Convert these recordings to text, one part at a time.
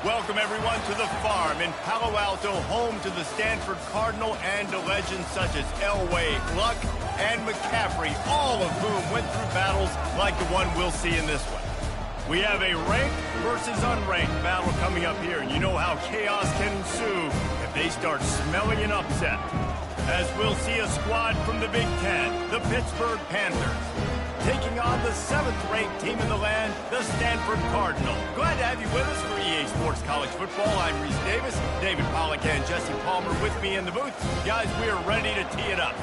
Welcome, everyone, to the farm in Palo Alto, home to the Stanford Cardinal and to legends such as Elway, Luck, and McCaffrey, all of whom went through battles like the one we'll see in this one. We have a ranked versus unranked battle coming up here, and you know how chaos can ensue if they start smelling an upset. As we'll see a squad from the Big Ten, the Pittsburgh Panthers, taking on the 7th-ranked team in the land, the Stanford Cardinal. Glad to have you with us for EA Sports College Football. I'm Reese Davis, David Pollack and Jesse Palmer with me in the booth. Guys, we are ready to tee it up.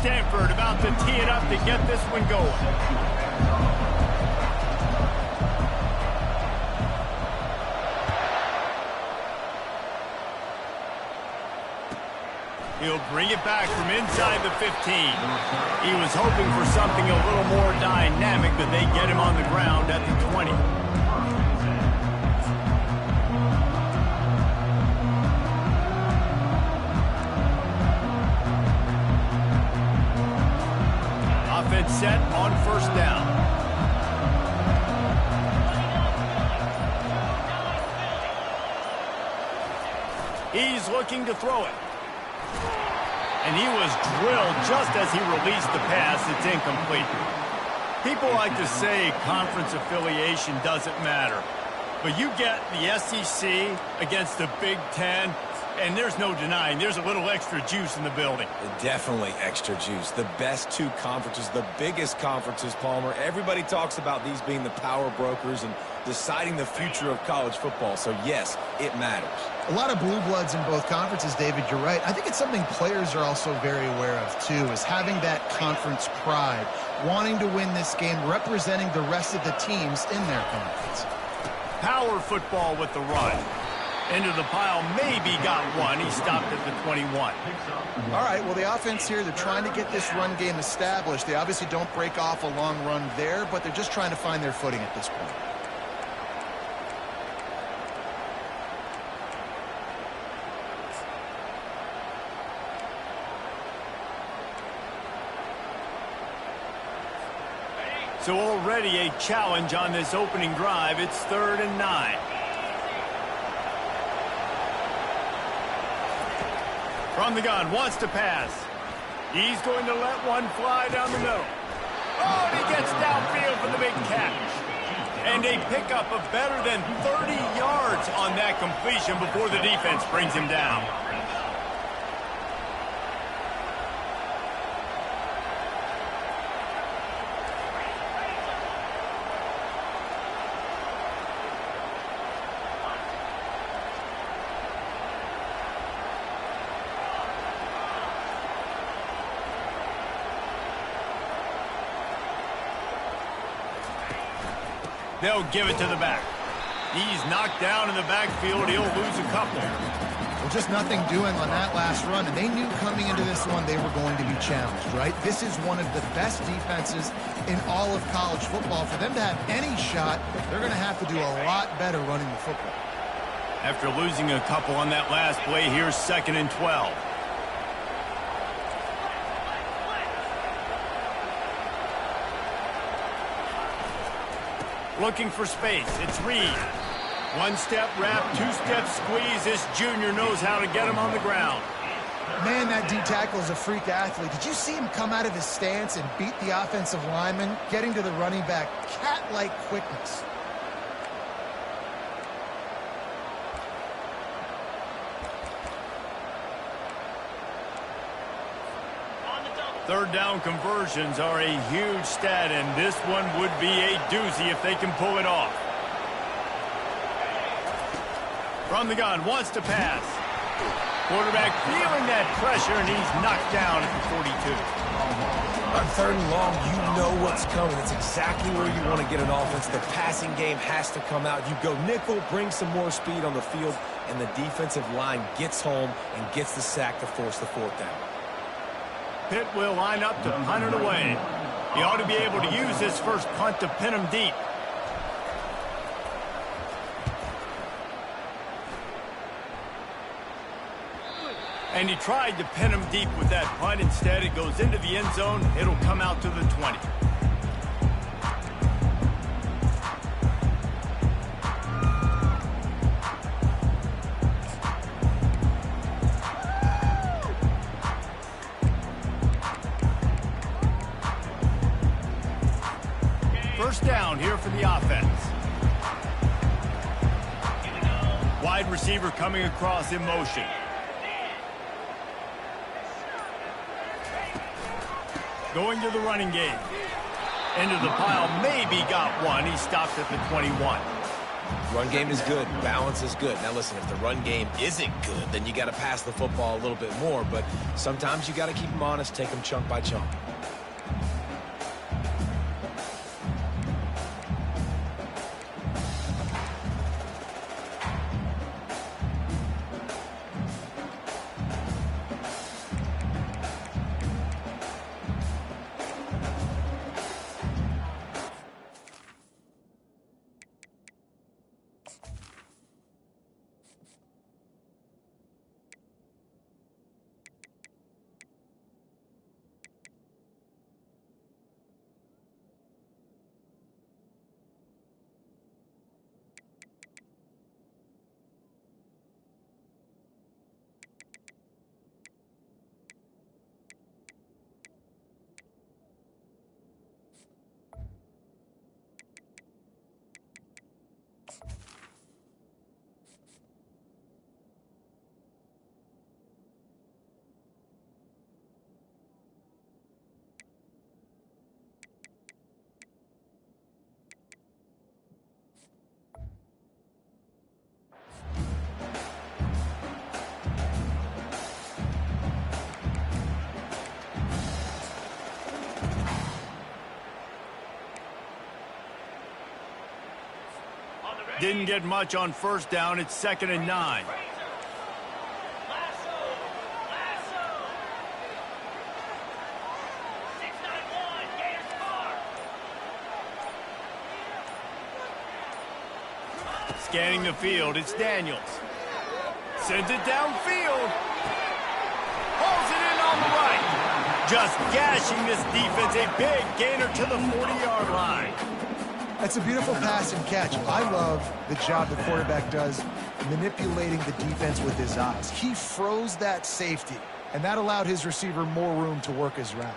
Stanford about to tee it up to get this one going. He'll bring it back from inside the 15. He was hoping for something a little more dynamic, but they get him on the ground at the 20. Offense set on first down. He's looking to throw it. And he was drilled just as he released the pass. It's incomplete. People like to say conference affiliation doesn't matter. But you get the SEC against the Big Ten, and there's no denying there's a little extra juice in the building. Definitely extra juice. The best two conferences, the biggest conferences, Palmer. Everybody talks about these being the power brokers and deciding the future of college football. So, yes, it matters. A lot of blue bloods in both conferences, David, you're right. I think it's something players are also very aware of, too, is having that conference pride, wanting to win this game, representing the rest of the teams in their conference. Power football with the run. Into the pile, maybe got one. He stopped at the 21. All right, well, the offense here, they're trying to get this run game established. They obviously don't break off a long run there, but they're just trying to find their footing at this point. So already a challenge on this opening drive. It's 3rd and 9. From the gun, wants to pass. He's going to let one fly down the middle. Oh, and he gets downfield for the big catch. And a pickup of better than 30 yards on that completion before the defense brings him down. They'll give it to the back. He's knocked down in the backfield. He'll lose a couple. Well, just nothing doing on that last run, and they knew coming into this one they were going to be challenged, right? This is one of the best defenses in all of college football. For them to have any shot, they're going to have to do a lot better running the football. After losing a couple on that last play, here's 2nd and 12. Looking for space. It's Reed. One-step wrap, two-step squeeze. This junior knows how to get him on the ground. Man, that D-tackle is a freak athlete. Did you see him come out of his stance and beat the offensive lineman, getting to the running back? Cat-like quickness. Third down conversions are a huge stat, and this one would be a doozy if they can pull it off. From the gun, wants to pass. Quarterback feeling that pressure, and he's knocked down at the 42. On 3rd and long, you know what's coming. It's exactly where you want to get an offense. The passing game has to come out. You go nickel, bring some more speed on the field, and the defensive line gets home and gets the sack to force the 4th down. Pitt will line up to punt it away. He ought to be able to use this first punt to pin him deep. And he tried to pin him deep with that punt. Instead, it goes into the end zone. It'll come out to the 20. First down here for the offense. Wide receiver coming across in motion. Going to the running game. Into the pile, maybe got one. He stopped at the 21. Run game is good. Balance is good. Now listen, if the run game isn't good, then you got to pass the football a little bit more. But sometimes you got to keep them honest, take them chunk by chunk. Didn't get much on first down. It's 2nd and 9. Scanning the field, it's Daniels. Sends it downfield. Hauls it in on the right. Just gashing this defense. A big gainer to the 40-yard line. That's a beautiful pass and catch. I love the job the quarterback does manipulating the defense with his eyes. He froze that safety, and that allowed his receiver more room to work his route.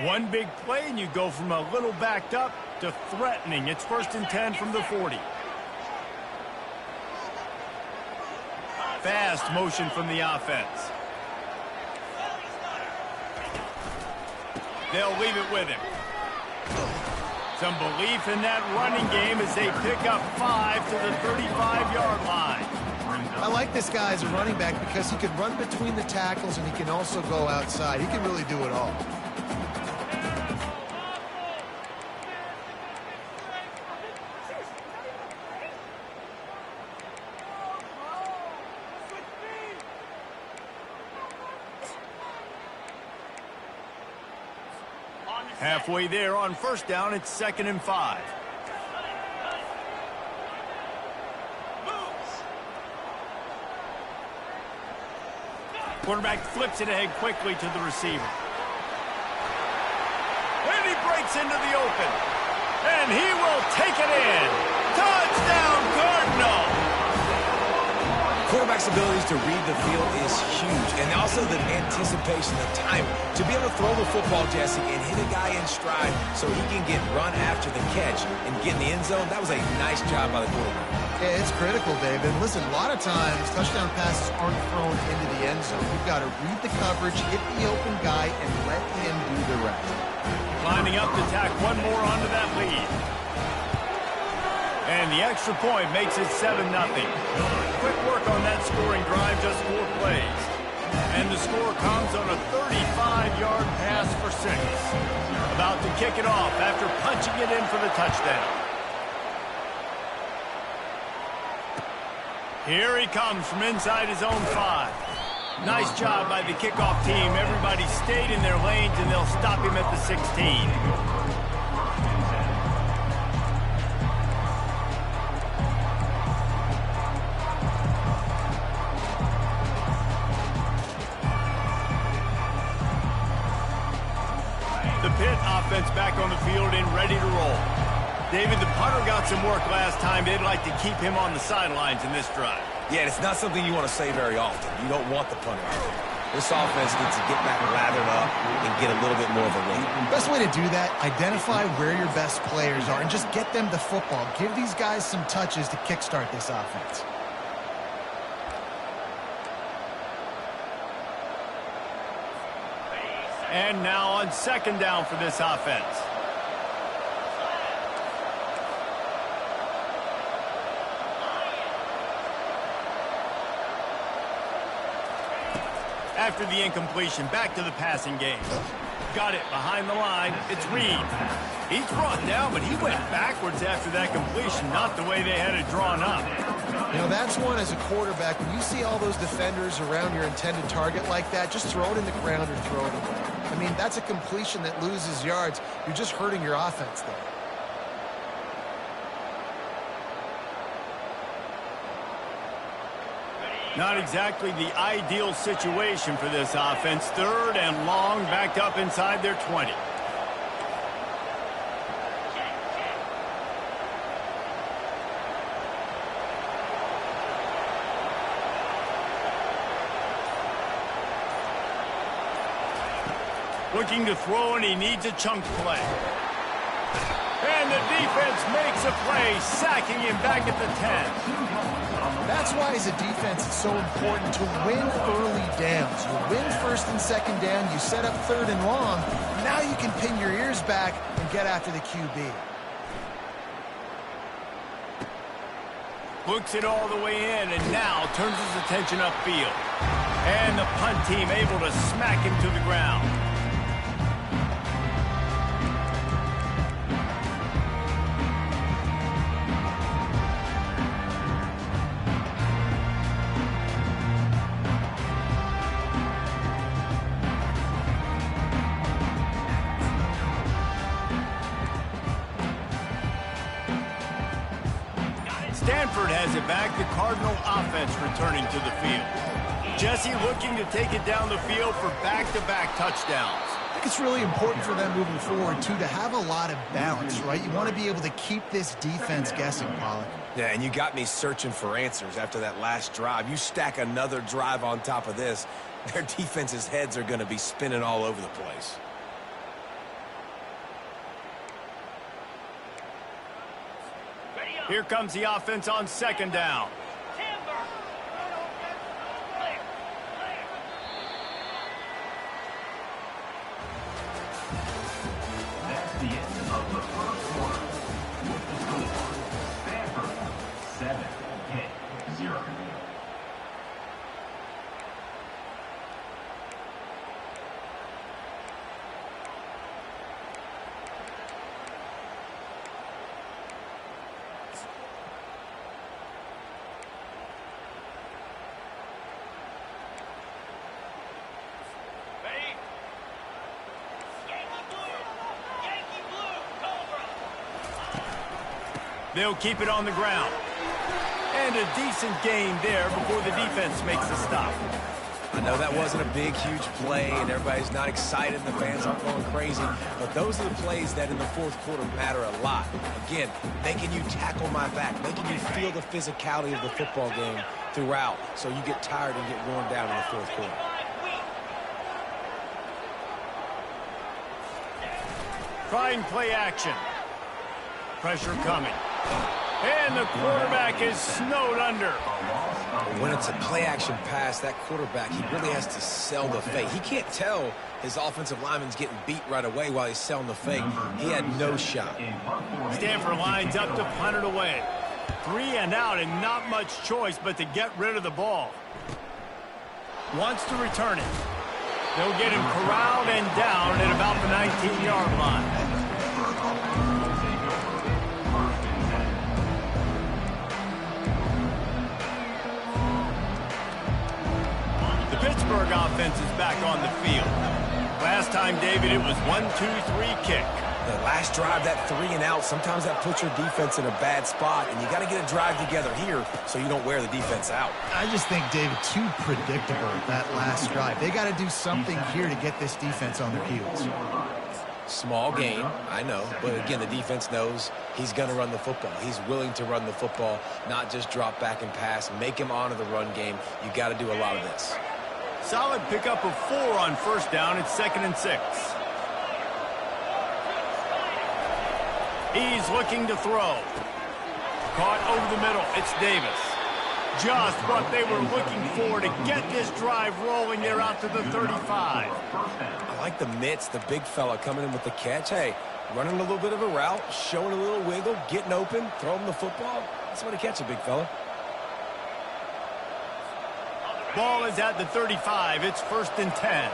One big play, and you go from a little backed up to threatening. It's 1st and 10 from the 40. Fast motion from the offense. They'll leave it with him. Some belief in that running game as they pick up 5 to the 35-yard line. I like this guy as a running back because he can run between the tackles and he can also go outside. He can really do it all. Halfway there on first down, it's 2nd and 5. Quarterback flips it ahead quickly to the receiver. And he breaks into the open. And he will take it in. Touchdown, Cardinal! Quarterback's abilities to read the field is huge, and also the anticipation, the timing. To be able to throw the football, Jesse, and hit a guy in stride so he can get run after the catch and get in the end zone, that was a nice job by the quarterback. Yeah, it's critical, David. Listen, a lot of times, touchdown passes aren't thrown into the end zone. You've got to read the coverage, hit the open guy, and let him do the rest. Lining up to tack one more onto that lead. And the extra point makes it 7-0. Quick work on that scoring drive, just 4 plays. And the score comes on a 35-yard pass for 6. About to kick it off after punching it in for the touchdown. Here he comes from inside his own 5. Nice job by the kickoff team. Everybody stayed in their lanes, and they'll stop him at the 16. Offense back on the field and ready to roll. David, the punter got some work last time. They'd like to keep him on the sidelines in this drive. Yeah, it's not something you want to say very often. You don't want the punter out there. This offense needs to get back lathered up and get a little bit more of a lead. Best way to do that, identify where your best players are and just get them the football. Give these guys some touches to kickstart this offense. And now on second down for this offense. After the incompletion, back to the passing game. Got it behind the line. It's Reed. He's brought down, but he went backwards after that completion, not the way they had it drawn up. You know, that's one as a quarterback. When you see all those defenders around your intended target like that, just throw it in the ground or throw it away. I mean, that's a completion that loses yards. You're just hurting your offense there. Not exactly the ideal situation for this offense. Third and long, backed up inside their 20. Looking to throw, and he needs a chunk play. And the defense makes a play, sacking him back at the 10. That's why, as a defense, it's so important to win early downs. You win first and second down, you set up third and long. Now you can pin your ears back and get after the QB. Looks it all the way in, and now turns his attention upfield. And the punt team able to smack him to the ground. Stanford has it back, the Cardinal offense returning to the field. Jesse looking to take it down the field for back-to-back touchdowns. I think it's really important for them moving forward, too, to have a lot of balance, right? You want to be able to keep this defense guessing, Pollard. Yeah, and you got me searching for answers after that last drive. You stack another drive on top of this, their defense's heads are going to be spinning all over the place. Here comes the offense on second down. That's the end of the first quarter. With the score, Stanford 7-0. They'll keep it on the ground. And a decent gain there before the defense makes the stop. I know that wasn't a big, huge play, and everybody's not excited, and the fans aren't going crazy, but those are the plays that in the fourth quarter matter a lot. Again, making you tackle my back, making you feel the physicality of the football game throughout, so you get tired and get worn down in the fourth quarter. Trying play action. Pressure coming. And the quarterback is snowed under. When it's a play-action pass, that quarterback, he really has to sell the fake. He can't tell his offensive lineman's getting beat right away while he's selling the fake. He had no shot. Stanford lines up to punt it away. 3 and out, and not much choice but to get rid of the ball. Wants to return it. They'll get him corralled and down at about the 19-yard line. Pittsburgh offense is back on the field. Last time, David, it was 1-2-3 kick. The last drive, that 3 and out, sometimes that puts your defense in a bad spot, and you got to get a drive together here so you don't wear the defense out. I just think, David, too predictable that last drive. They got to do something here to get this defense on their heels. Small gain, I know, but again, the defense knows he's going to run the football. He's willing to run the football, not just drop back and pass, make him honor the run game. You got to do a lot of this. Solid pickup of 4 on first down. It's 2nd and 6. He's looking to throw. Caught over the middle. It's Davis. Just what they were looking for to get this drive rolling. They're out to the 35. I like the mitts, the big fella coming in with the catch. Hey, running a little bit of a route, showing a little wiggle, getting open, throwing the football. That's what a catch, a big fella. Ball is at the 35. It's 1st and 10.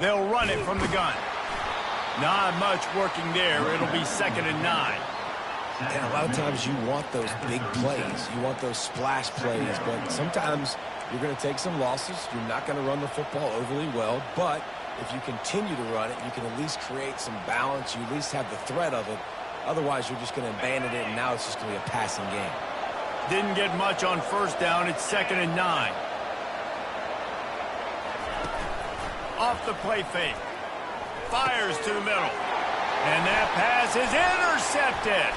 They'll run it from the gun. Not much working there. It'll be 2nd and 9. And a lot of times you want those big plays. You want those splash plays. But sometimes you're going to take some losses. You're not going to run the football overly well. But if you continue to run it, you can at least create some balance. You at least have the threat of it. Otherwise, you're just going to abandon it, and now it's just going to be a passing game. Didn't get much on first down. It's 2nd and 9. Off the play fake. Fires to the middle. And that pass is intercepted.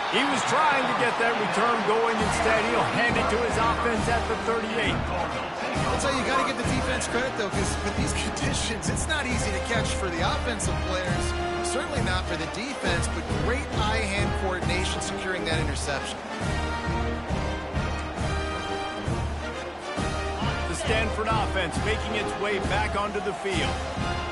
He was trying to get that return going. Instead, he'll hand it to his offense at the 38. I'll tell you, you got to give the defense credit, though, because with these conditions, it's not easy to catch for the offensive players. Certainly not for the defense, but great eye-hand coordination securing that interception. The Stanford offense making its way back onto the field.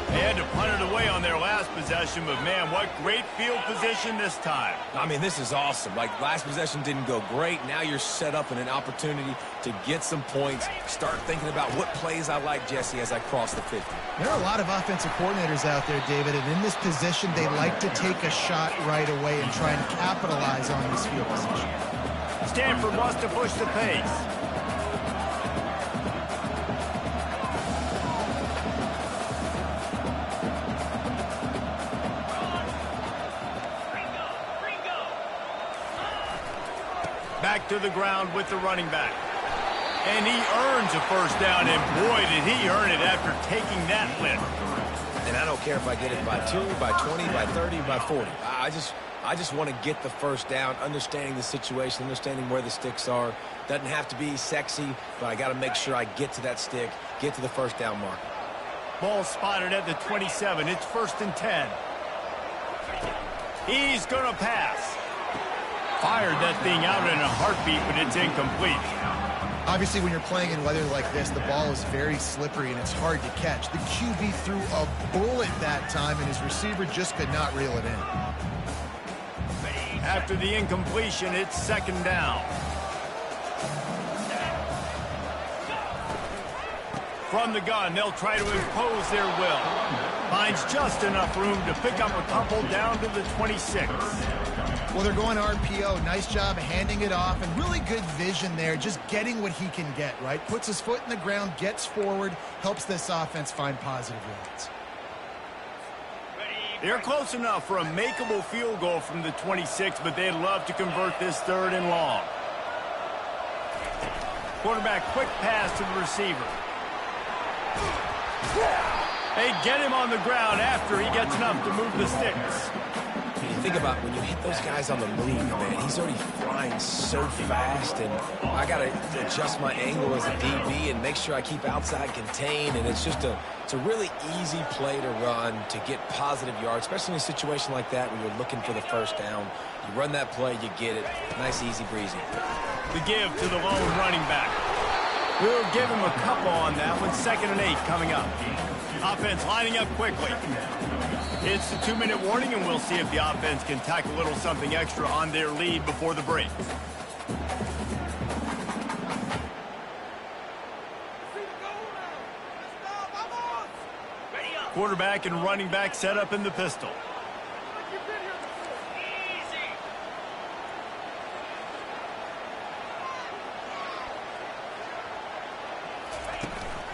They had to punt it away on their last possession, but man, what great field position this time. I mean, this is awesome. Like, last possession didn't go great. Now you're set up in an opportunity to get some points. Start thinking about what plays I like, Jesse, as I cross the 50. There are a lot of offensive coordinators out there, David, and in this position, they like to take a shot right away and try and capitalize on this field position. Stanford wants to push the pace. Back to the ground with the running back. And he earns a first down, and boy, did he earn it after taking that lift. And I don't care if I get it by 2, by 20, by 30, by 40. I just want to get the first down, understanding the situation, understanding where the sticks are. Doesn't have to be sexy, but I got to make sure I get to that stick, get to the first down mark. Ball spotted at the 27. It's 1st and 10. He's going to pass. Fired that thing out in a heartbeat, but it's incomplete. Obviously, when you're playing in weather like this, the ball is very slippery and it's hard to catch. The QB threw a bullet that time, and his receiver just could not reel it in. After the incompletion, it's 2nd down. From the gun, they'll try to impose their will. Finds just enough room to pick up a couple down to the 26. Well, they're going RPO. Nice job handing it off, and really good vision there, just getting what he can get, right? Puts his foot in the ground, gets forward, helps this offense find positive yards. They're close enough for a makeable field goal from the 26, but they'd love to convert this 3rd and long. Quarterback, quick pass to the receiver. They get him on the ground after he gets enough to move the sticks. You think about when you hit those guys on the move, man, he's already flying so fast, and I got to adjust my angle as a DB and make sure I keep outside contained, and it's a really easy play to run to get positive yards, especially in a situation like that when you're looking for the first down. You run that play, you get it. Nice, easy, breezy. The give to the lone running back. We'll give him a couple on that one. 2nd and 8 coming up. Offense lining up quickly. It's the 2-minute warning, and we'll see if the offense can tack a little something extra on their lead before the break. Quarterback and running back set up in the pistol.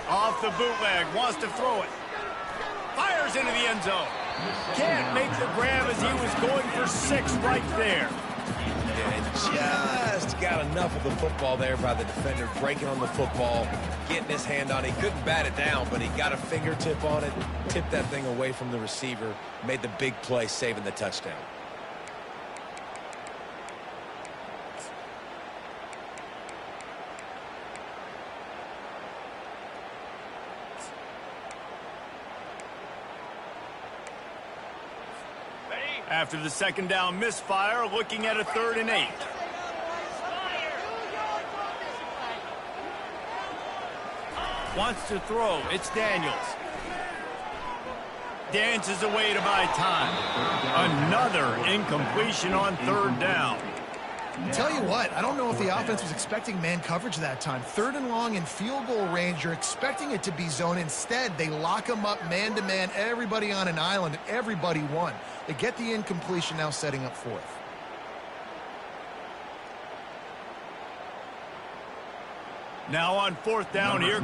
Off the bootleg, wants to throw it. Fires into the end zone. Can't make the grab as he was going for 6 right there. and just got enough of the football there by the defender, breaking on the football, getting his hand on it. He couldn't bat it down, but he got a fingertip on it, tipped that thing away from the receiver, made the big play, saving the touchdown. After the second down misfire, looking at a 3rd and 8. Wants to throw. It's Daniels. Dances away to buy time. Another incompletion on 3rd down. Tell you what, I don't know if the offense was expecting man coverage that time. 3rd and long in field goal range, you're expecting it to be zone. Instead, they lock them up man-to-man, everybody on an island, and everybody won. They get the incompletion, now setting up 4th. Now on 4th down here.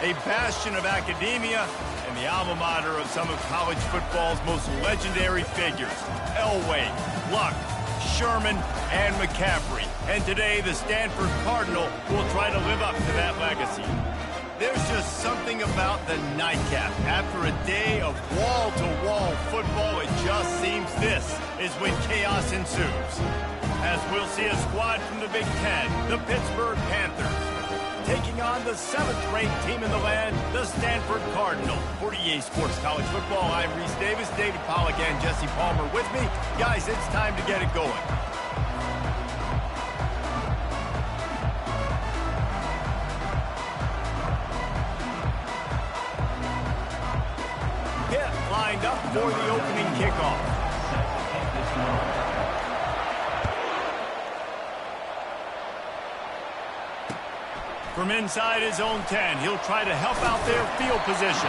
a bastion of academia and the alma mater of some of college football's most legendary figures, Elway, Luck, Sherman, and McCaffrey. And today, the Stanford Cardinal will try to live up to that legacy. There's just something about the nightcap. After a day of wall-to-wall football, it just seems this is when chaos ensues. As we'll see a squad from the Big Ten, the Pittsburgh Panthers, taking on the 7th-ranked team in the land, the Stanford Cardinal. For EA Sports College Football, I'm Reese Davis, David Pollack, and Jesse Palmer with me. Guys, it's time to get it going. Get lined up for the opening kickoff. From inside his own 10, he'll try to help out their field position.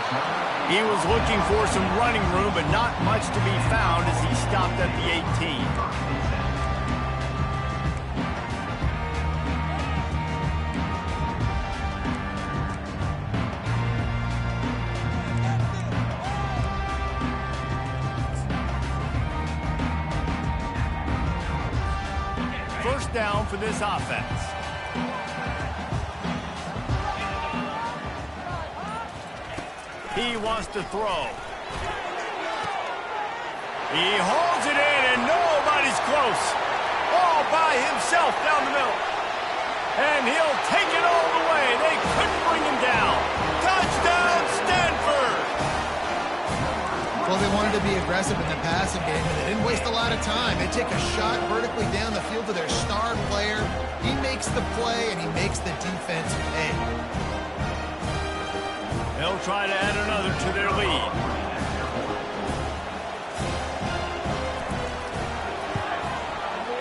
He was looking for some running room, but not much to be found as he stopped at the 18. First down for this offense. He wants to throw. He holds it in, and nobody's close. All by himself down the middle. And he'll take it all the way. They couldn't bring him down. Touchdown, Stanford! Well, they wanted to be aggressive in the passing game, and they didn't waste a lot of time. They take a shot vertically down the field to their star player. He makes the play, and he makes the defense pay. They'll try to add another to their lead.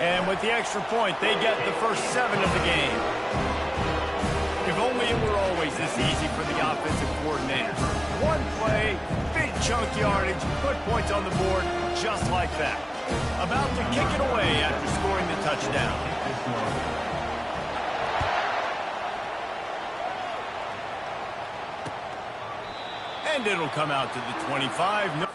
And with the extra point, they get the first 7 of the game. If only it were always this easy for the offensive coordinator. One play, big chunk yardage, put points on the board just like that. About to kick it away after scoring the touchdown. And it'll come out to the 25. No.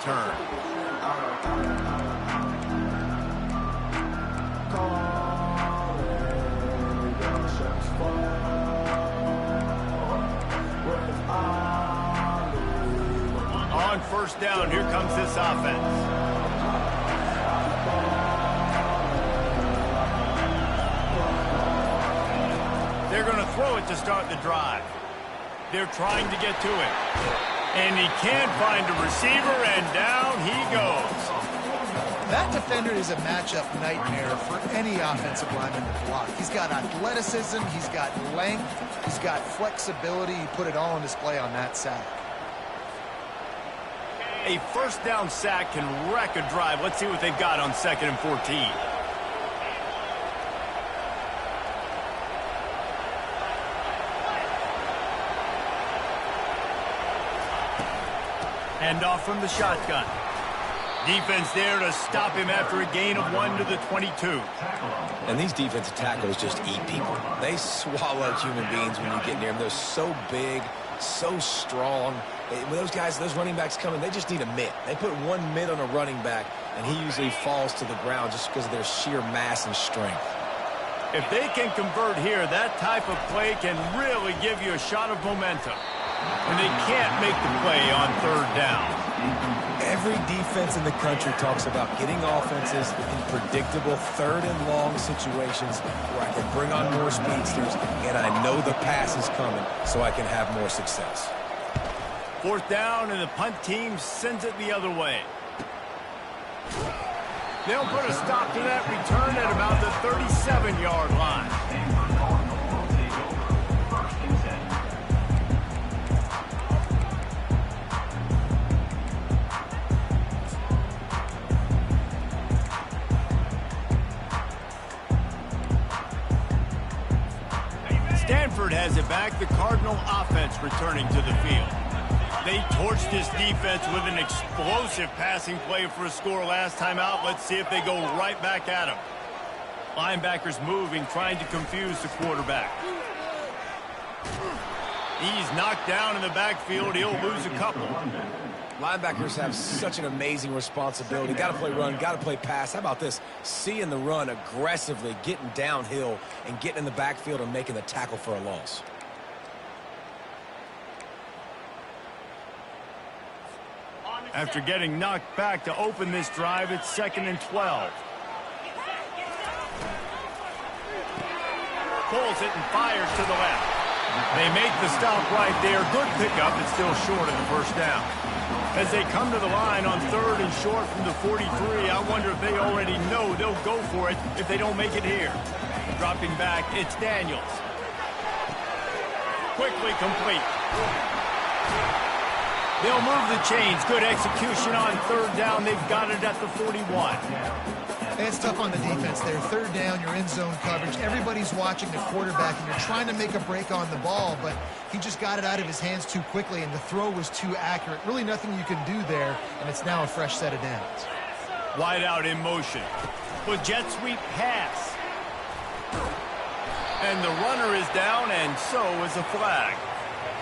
Turn. On first down, here comes this offense. They're going to throw it to start the drive. They're trying to get to it. And he can't find a receiver, and down he goes. That defender is a matchup nightmare for any offensive lineman to block. He's got athleticism, he's got length, he's got flexibility. He put it all on display on that sack. A first down sack can wreck a drive. Let's see what they've got on 2nd and 14. Hand off from the shotgun. Defense there to stop him after a gain of 1 to the 22. And these defensive tackles just eat people. They swallow human beings when you get near them. They're so big, so strong. When those guys, those running backs come in, they just need a mitt. They put one mitt on a running back, and he usually falls to the ground just because of their sheer mass and strength. If they can convert here, that type of play can really give you a shot of momentum. And they can't make the play on third down. Every defense in the country talks about getting offenses in predictable third and long situations where I can bring on more speedsters and I know the pass is coming so I can have more success. Fourth down, and the punt team sends it the other way. They'll put a stop to that return at about the 37-yard line. Stanford has it back, the Cardinal offense returning to the field. They torched this defense with an explosive passing play for a score last time out. Let's see if they go right back at him. Linebackers moving, trying to confuse the quarterback. He's knocked down in the backfield. He'll lose a couple. Linebackers have such an amazing responsibility. Got to play run, got to play pass. How about this? Seeing the run aggressively, getting downhill, and getting in the backfield and making the tackle for a loss. After getting knocked back to open this drive, it's 2nd and 12. Pulls it and fires to the left. They make the stop right there. Good pickup. It's still short of the first down. As they come to the line on 3rd and short from the 43, I wonder if they already know they'll go for it if they don't make it here. Dropping back, it's Daniels. Quickly complete. They'll move the chains. Good execution on 3rd down. They've got it at the 41. It's tough on the defense there. 3rd down, you're in zone coverage. Everybody's watching the quarterback, and you're trying to make a break on the ball, but he just got it out of his hands too quickly, and the throw was too accurate. Really nothing you can do there, and it's now a fresh set of downs. Wide out in motion. With jet sweep pass. And the runner is down, and so is a flag.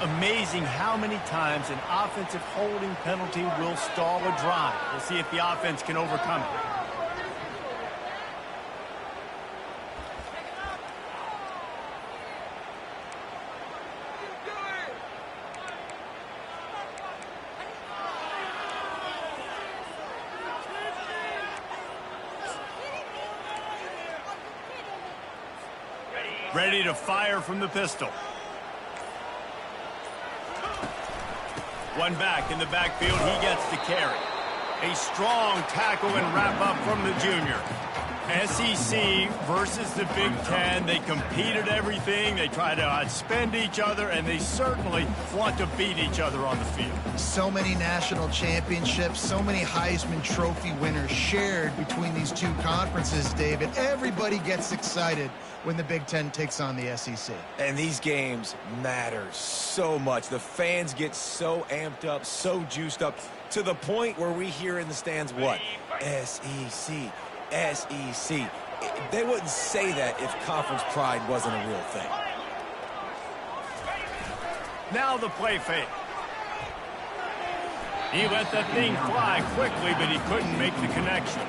Amazing how many times an offensive holding penalty will stall a drive. We'll see if the offense can overcome it. Ready to fire from the pistol. One back in the backfield, he gets the carry. A strong tackle and wrap up from the junior. SEC versus the Big Ten. They compete at everything. They try to outspend each other, and they certainly want to beat each other on the field. So many national championships, so many Heisman Trophy winners shared between these two conferences, David. Everybody gets excited when the Big Ten takes on the SEC. And these games matter so much. The fans get so amped up, so juiced up, to the point where we hear in the stands what? SEC. SEC. They wouldn't say that if conference pride wasn't a real thing. Now the play fake. He let that thing fly quickly, but he couldn't make the connection.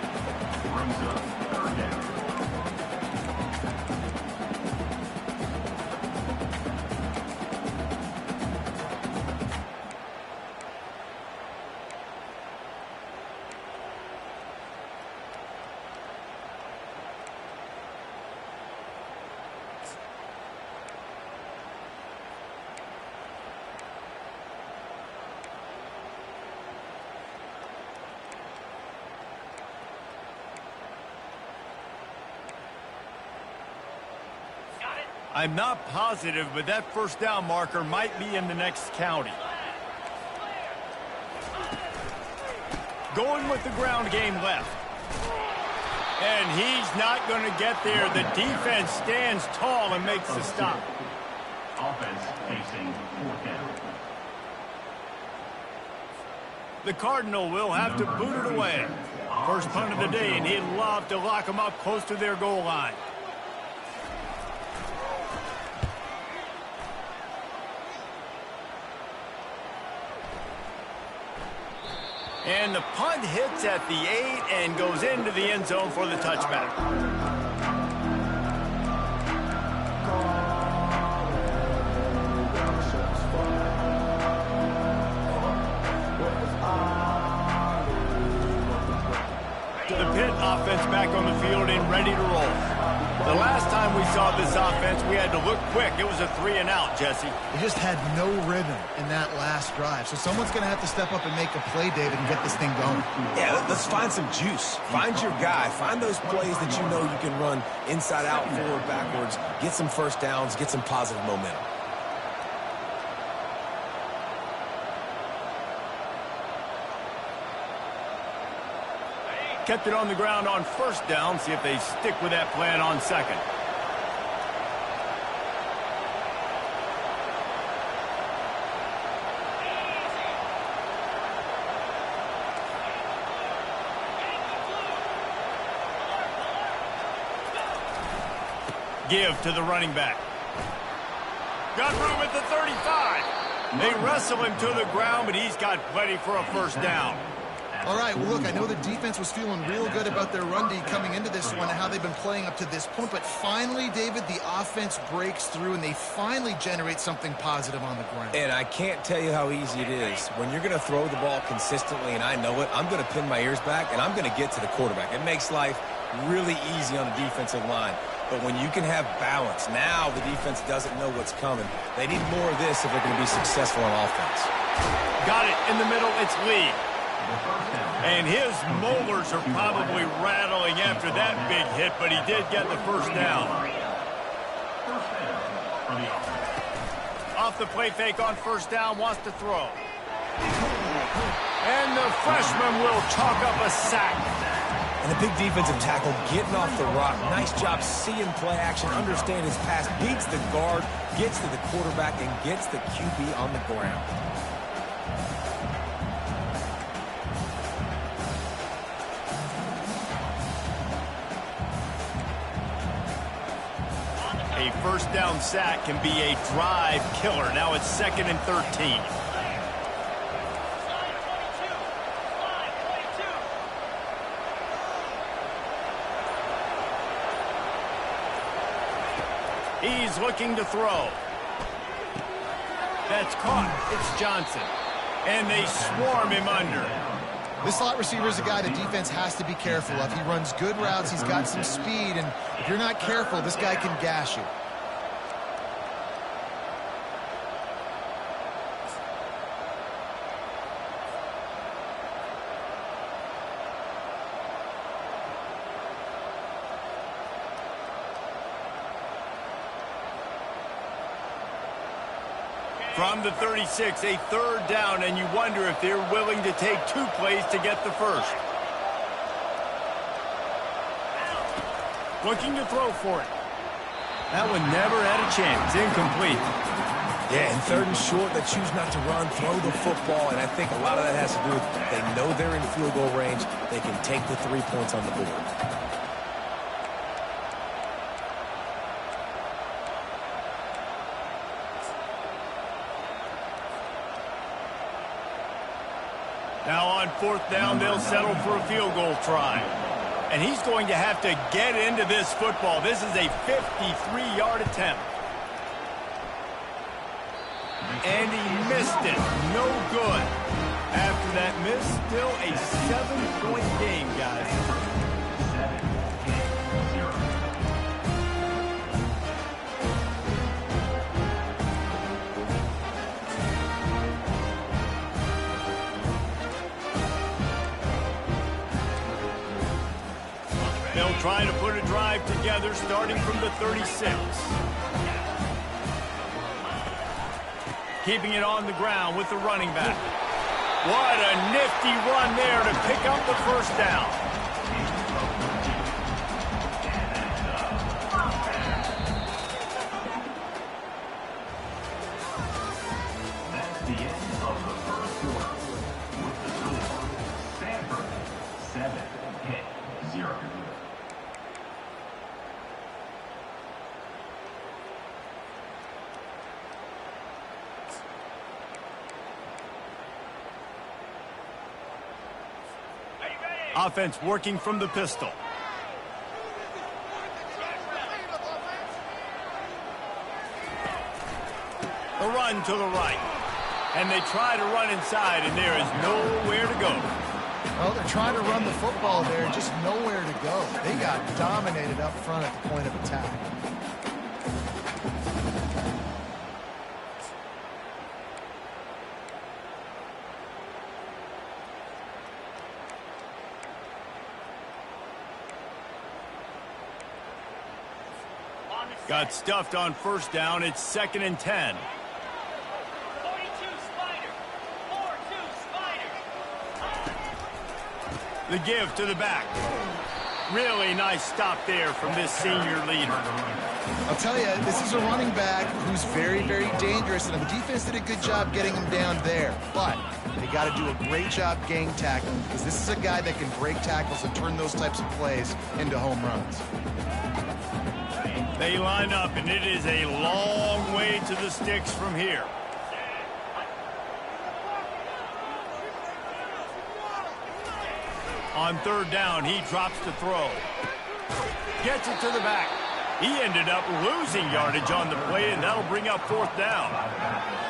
I'm not positive, but that first down marker might be in the next county. Going with the ground game left. And he's not going to get there. The defense stands tall and makes the stop. Offense facing 4th down. The Cardinal will have to boot it away. First punt of the day, and he'd love to lock them up close to their goal line. And the punt hits at the 8 and goes into the end zone for the touchback. The Pitt offense back on the field and ready to roll. The last time we saw this offense, we had to look quick. It was a 3-and-out, Jesse. They just had no rhythm in that last drive. So someone's going to have to step up and make a play, David, and get this thing going. Yeah, let's find some juice. Find your guy. Find those plays that you know you can run inside out, forward, backwards. Get some first downs. Get some positive momentum. Kept it on the ground on first down. See if they stick with that plan on second. Give to the running back. Got room at the 35. They wrestle him to the ground, but he's got plenty for a first down. All right, well, look, I know the defense was feeling real good about their run D coming into this one and how they've been playing up to this point, but finally, David, the offense breaks through and they finally generate something positive on the ground. And I can't tell you how easy it is. When you're going to throw the ball consistently, and I know it, I'm going to pin my ears back, and I'm going to get to the quarterback. It makes life really easy on the defensive line. But when you can have balance, now the defense doesn't know what's coming. They need more of this if they're going to be successful on offense. Got it in the middle. It's Lee. And his molars are probably rattling after that big hit, but he did get the first down. Off the play fake on first down, wants to throw. And the freshman will chalk up a sack. And the big defensive tackle getting off the rock. Nice job seeing play action, understand his pass, beats the guard, gets to the quarterback, and gets the QB on the ground. A first down sack can be a drive killer. Now it's 2nd and 13. He's looking to throw. That's caught. It's Johnson. And they swarm him under. This slot receiver is a guy the defense has to be careful of. He runs good routes. He's got some speed. And if you're not careful, this guy can gash you. From the 36, a third down, and you wonder if they're willing to take 2 plays to get the first. Looking to throw for it. That one never had a chance. Incomplete. Yeah, and 3rd and short, they choose not to run, throw the football, and I think a lot of that has to do with they know they're in field goal range. They can take the 3 points on the board. Now on 4th down, they'll settle for a field goal try. And he's going to have to get into this football. This is a 53-yard attempt. And he missed it. No good. After that miss, still a 7-point game, guys. They'll try to put a drive together starting from the 36. Keeping it on the ground with the running back. What a nifty run there to pick up the first down. That's the end of the first quarter. With the score, Stanford 7, Pitt 0. Offense working from the pistol. The run to the right. And they try to run inside, and there is nowhere to go. Well, they're trying to run the football there, just nowhere to go. They got dominated up front at the point of attack. Got stuffed on first down. It's 2nd and 10. 42 Spider. 4-2 Spider. The give to the back. Really nice stop there from this senior leader. I'll tell you, this is a running back who's very, very dangerous, and the defense did a good job getting him down there. But they got to do a great job gang tackling, because this is a guy that can break tackles and turn those types of plays into home runs. They line up, and it is a long way to the sticks from here. On 3rd down, he drops to throw. Gets it to the back. He ended up losing yardage on the play, and that'll bring up 4th down.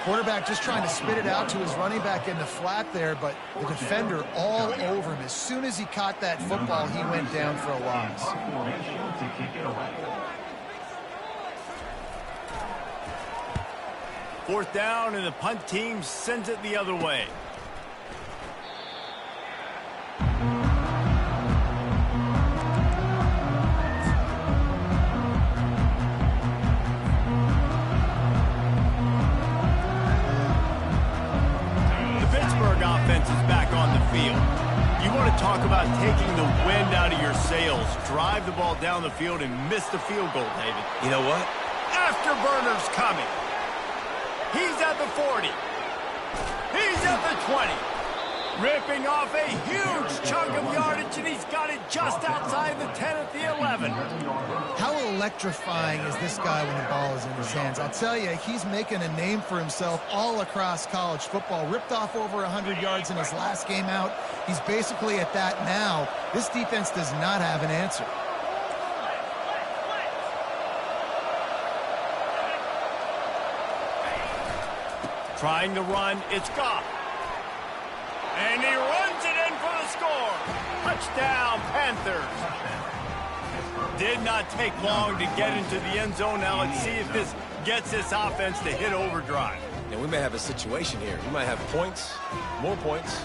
Quarterback just trying to spit it out to his running back in the flat there, but the defender all over him. As soon as he caught that football, he went down for a loss. To kick it away. 4th down, and the punt team sends it the other way. The Pittsburgh offense is back on the field. You want to talk about taking the wind out of your sails. Drive the ball down the field and miss the field goal, David. You know what? Afterburner's coming. He's at the 40. He's at the 20. Ripping off a huge chunk of yardage, and he's got it just outside the 10 at the 11. How electrifying is this guy when the ball is in his hands? I'll tell you, he's making a name for himself all across college football. Ripped off over 100 yards in his last game out. He's basically at that now. This defense does not have an answer. Trying to run, it's Goff. And he runs it in for the score. Touchdown, Panthers. Did not take long to get into the end zone. Now let's see if this gets this offense to hit overdrive. And we may have a situation here. We might have points, and more points.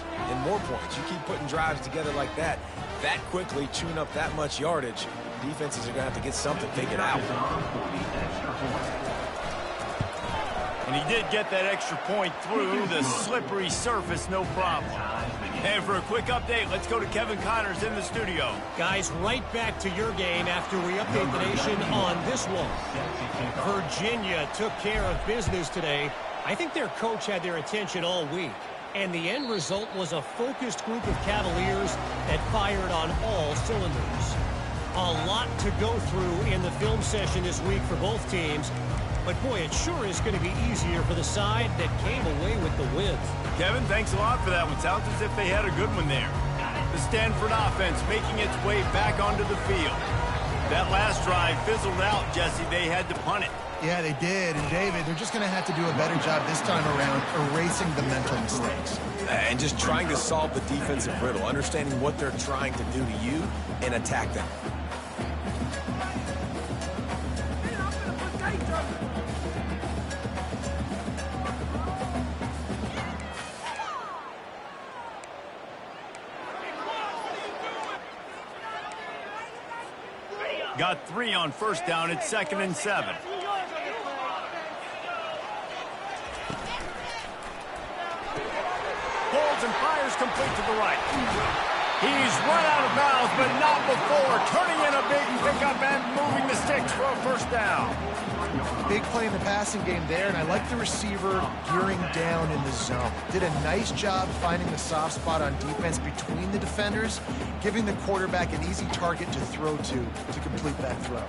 You keep putting drives together like that quickly, chewing up that much yardage, defenses are going to have to get something figured out. And he did get that extra point through the slippery surface, no problem. And for a quick update, let's go to Kevin Connors in the studio. Guys, right back to your game after we update the nation on this one. Virginia took care of business today. I think their coach had their attention all week. And the end result was a focused group of Cavaliers that fired on all cylinders. A lot to go through in the film session this week for both teams. But, boy, it sure is going to be easier for the side that came away with the win. Kevin, thanks a lot for that one. Sounds as if they had a good one there. The Stanford offense making its way back onto the field. That last drive fizzled out, Jesse. They had to punt it. Yeah, they did. And, David, they're just going to have to do a better job this time around erasing the mental mistakes. And just trying to solve the defensive riddle, understanding what they're trying to do to you and attack them. Got 3 on first down. It's 2nd and 7. Holds and fires complete to the right. He's run out of bounds, but not before turning in a big pickup and moving the sticks for a first down. Big play in the passing game there, and I like the receiver gearing down in the zone. Did a nice job finding the soft spot on defense between the defenders, giving the quarterback an easy target to throw to complete that throw.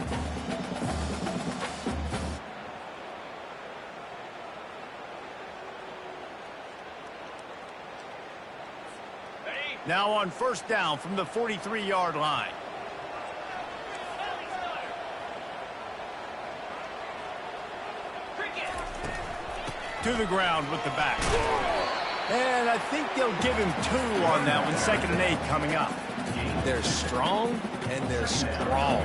Now on first down from the 43-yard line. To the ground with the back. And I think they'll give him 2 on that one. 2nd and 8 coming up. They're strong and they're strong.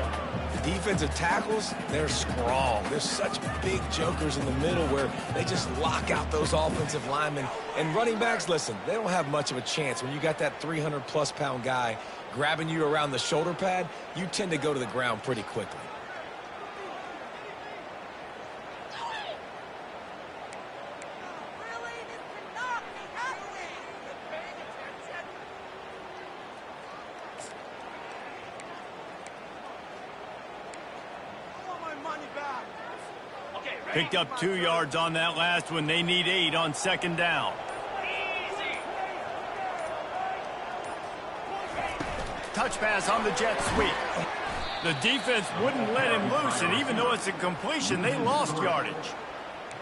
Defensive tackles, they're strong. There's such big jokers in the middle where they just lock out those offensive linemen. And running backs, listen, they don't have much of a chance. When you got that 300-plus pound guy grabbing you around the shoulder pad, you tend to go to the ground pretty quickly. Picked up 2 yards on that last one. They need 8 on 2nd down. Touch pass on the jet sweep. The defense wouldn't let him loose, and even though it's a completion, they lost yardage.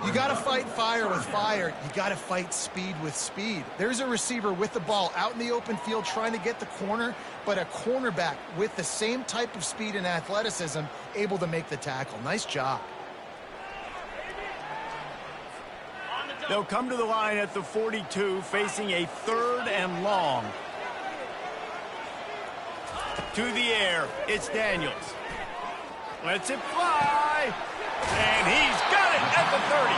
You got to fight fire with fire. You got to fight speed with speed. There's a receiver with the ball out in the open field trying to get the corner, but a cornerback with the same type of speed and athleticism able to make the tackle. Nice job. They'll come to the line at the 42, facing a 3rd and long. To the air, it's Daniels. Lets it fly, and he's got it at the 30.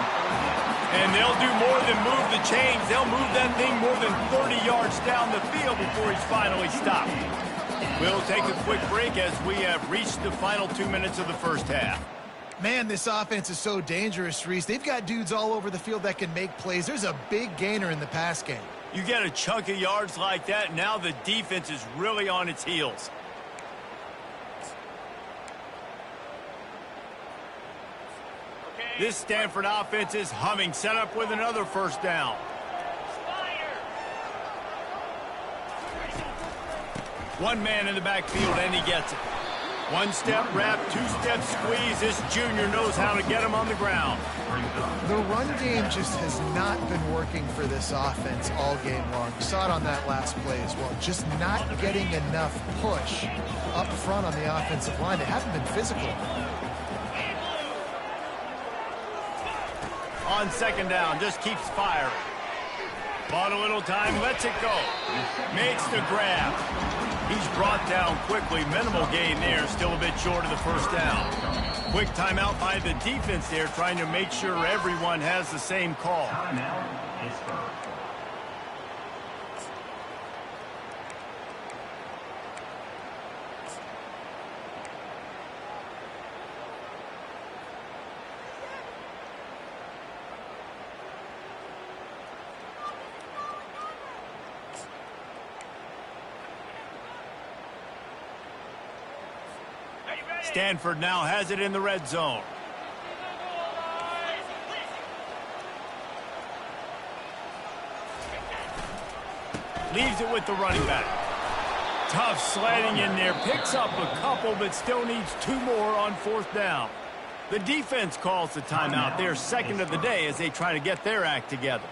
And they'll do more than move the chains. They'll move that thing more than 30 yards down the field before he's finally stopped. We'll take a quick break as we have reached the final 2 minutes of the first half. Man, this offense is so dangerous, Reese. They've got dudes all over the field that can make plays. There's a big gainer in the pass game. You get a chunk of yards like that, now the defense is really on its heels. This Stanford offense is humming, set up with another 1st down. One man in the backfield, and he gets it. 1-step wrap, 2-step squeeze. This junior knows how to get him on the ground. The run game just has not been working for this offense all game long. You saw it on that last play as well. Just not getting enough push up front on the offensive line. They haven't been physical. On 2nd down, just keeps firing. Bought a little time, lets it go. Makes the grab. He's brought down quickly. Minimal gain there, still a bit short of the 1st down. Quick timeout by the defense there, trying to make sure everyone has the same call. Timeout, Pittsburgh. Stanford now has it in the red zone. Leaves it with the running back. Tough sledding in there. Picks up a couple, but still needs 2 more on 4th down. The defense calls the timeout. Their 2nd of the day as they try to get their act together.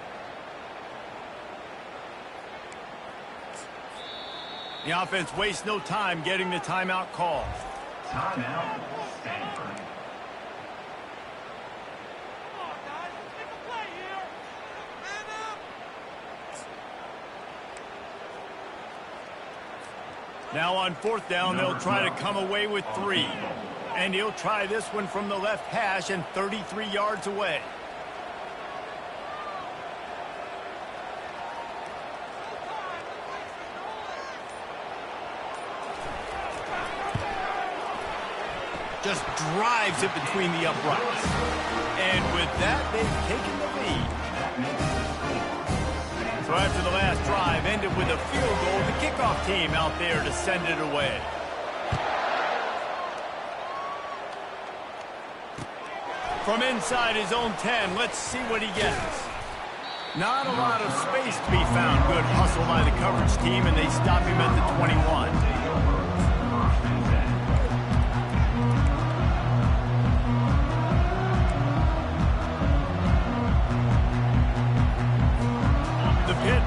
The offense wastes no time getting the timeout call. Timeout, Stanford. Now on 4th down, they'll try to come away with 3. And he'll try this one from the left hash and 33 yards away. Just drives it between the uprights. And with that, they've taken the lead. So after the last drive ended with a field goal, the kickoff team out there to send it away. From inside his own 10, let's see what he gets. Not a lot of space to be found. Good hustle by the coverage team, and they stop him at the 21.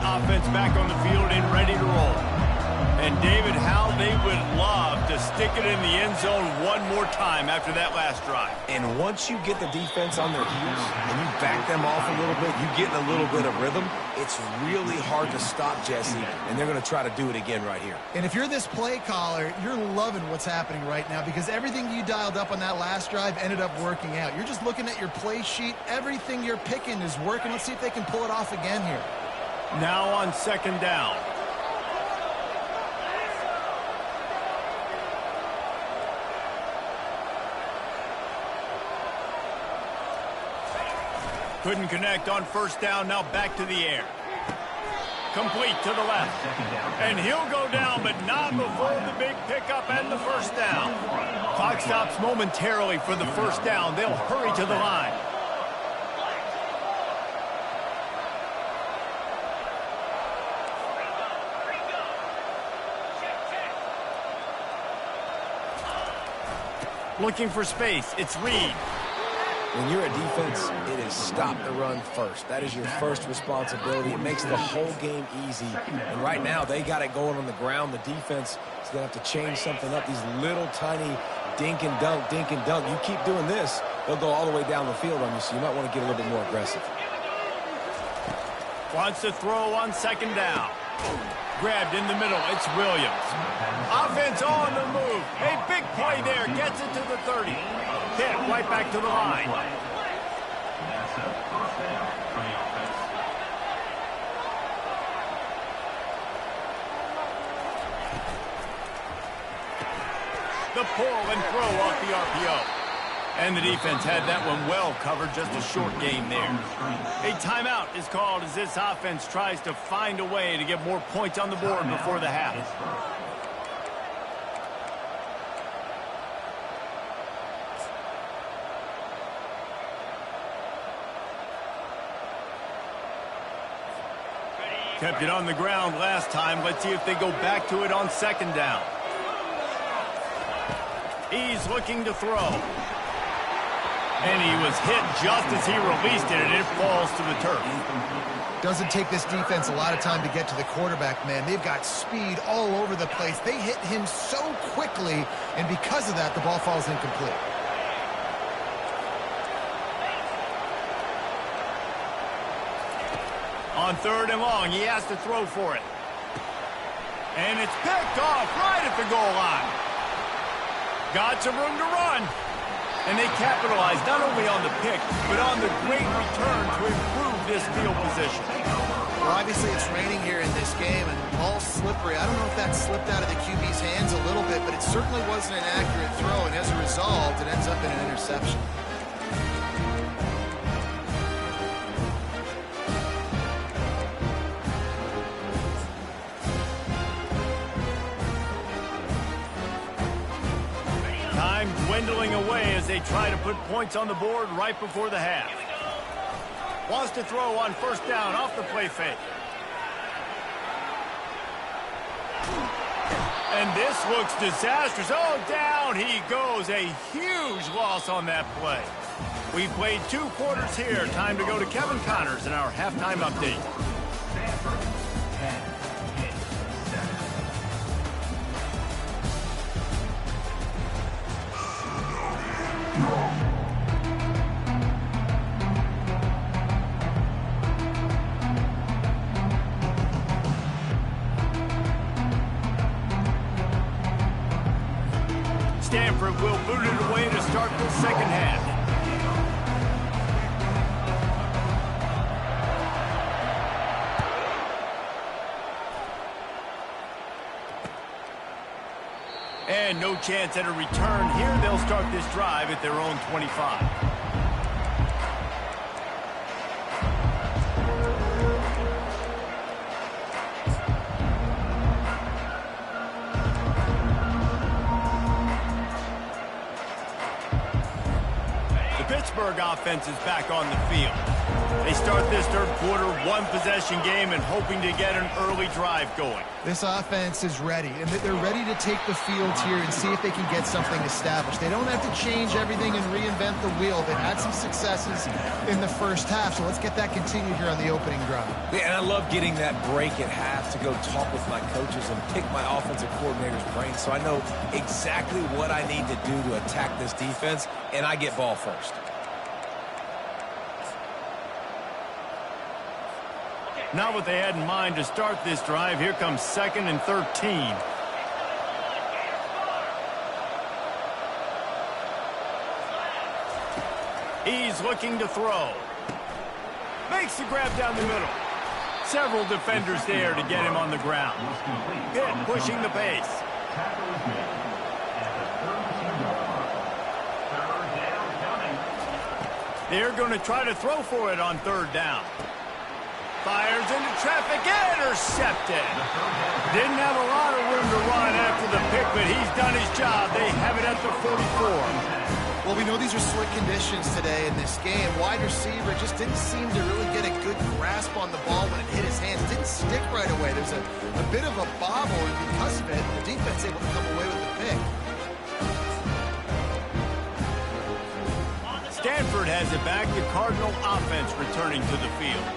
Offense back on the field and ready to roll. And David, how they would love to stick it in the end zone one more time after that last drive. And once you get the defense on their heels and you back them off a little bit, you get in a little bit of rhythm, it's really hard to stop, Jesse, and they're going to try to do it again right here. And if you're this play caller, you're loving what's happening right now because everything you dialed up on that last drive ended up working out. You're just looking at your play sheet. Everything you're picking is working. Let's see if they can pull it off again here. Now on second down. Couldn't connect on first down, now back to the air. Complete to the left. And he'll go down, but not before the big pickup and the first down. Clock stops momentarily for the first down. They'll hurry to the line. Looking for space, it's Reed. When you're a defense, it is stop the run first. That is your first responsibility. It makes the whole game easy. And right now, they got it going on the ground. The defense is going to have to change something up. These little tiny dink and dunk, dink and dunk. You keep doing this, they'll go all the way down the field on you, so you might want to get a little bit more aggressive. Wants to throw on second down. Grabbed in the middle, it's Williams. Offense on the move. A big play there, gets it to the 30. Hit right back to the line. That's a first down for the offense. The pull and throw off the RPO. And the defense had that one well covered, just a short game there. A timeout is called as this offense tries to find a way to get more points on the board before the half. Kept it on the ground last time. Let's see if they go back to it on second down. He's looking to throw. And he was hit just as he released it, and it falls to the turf. Doesn't take this defense a lot of time to get to the quarterback, man. They've got speed all over the place. They hit him so quickly, and because of that, the ball falls incomplete. On third and long, he has to throw for it. And it's picked off right at the goal line. Got some room to run. And they capitalized not only on the pick, but on the great return to improve this field position. Well, obviously it's raining here in this game, and the ball's slippery. I don't know if that slipped out of the QB's hands a little bit, but it certainly wasn't an accurate throw, and as a result, it ends up in an interception. Dwindling away as they try to put points on the board right before the half. Wants to throw on first down off the play fake. And this looks disastrous. Oh, down he goes. A huge loss on that play. We played 2 quarters here. Time to go to Kevin Connors in our halftime update. Stanford, 10, hit, 7. Stanford will boot it away to start the second half. And no chance at a return here. They'll start this drive at their own 25. The Pittsburgh offense is back on the field. They start this third quarter one-possession game and hoping to get an early drive going. This offense is ready, and they're ready to take the field here and see if they can get something established. They don't have to change everything and reinvent the wheel. They've had some successes in the first half, so let's get that continued here on the opening drive. Yeah, and I love getting that break at half to go talk with my coaches and pick my offensive coordinator's brain so I know exactly what I need to do to attack this defense, and I get ball first. Not what they had in mind to start this drive. Here comes 2nd and 13. He's looking to throw. Makes the grab down the middle. Several defenders there to get him on the ground. Pitt pushing the pace. They're going to try to throw for it on 3rd down. Fires into traffic, intercepted. Didn't have a lot of room to run after the pick, but he's done his job. They have it at the 44. Well, we know these are slick conditions today in this game. Wide receiver just didn't seem to really get a good grasp on the ball when it hit his hands. Didn't stick right away. There's a bit of a bobble, and because of it, the defense able to come away with the pick. Stanford has it back. The Cardinal offense returning to the field.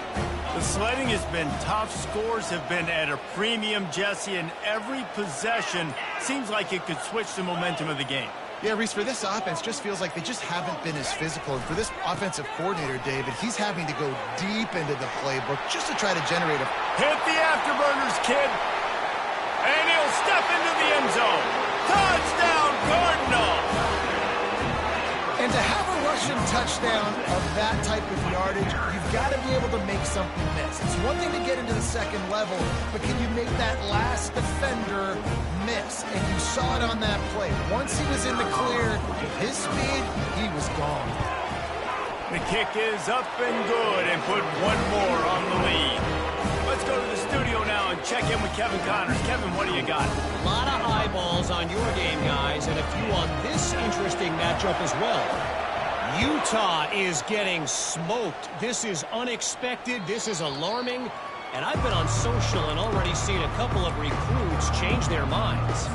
The sledding has been tough. Scores have been at a premium, Jesse, and every possession seems like it could switch the momentum of the game. Yeah, Reese, for this offense, just feels like they just haven't been as physical. And for this offensive coordinator, David, he's having to go deep into the playbook just to try to generate a... Hit the afterburners, kid. And he'll step into the end zone. Touchdown, Cardinal! And to have a rushing touchdown of that type of yardage, you've got to be able to make something miss. It's one thing to get into the second level, but can you make that last defender miss? And you saw it on that play. Once he was in the clear, with his speed, he was gone. The kick is up and good, and put one more on the lead. Let's go to the studio now and check in with Kevin Connors. Kevin, what do you got? A lot of eyeballs on your game, guys, and a few on this interesting matchup as well. Utah is getting smoked. This is unexpected. This is alarming. And I've been on social and already seen a couple of recruits change their minds.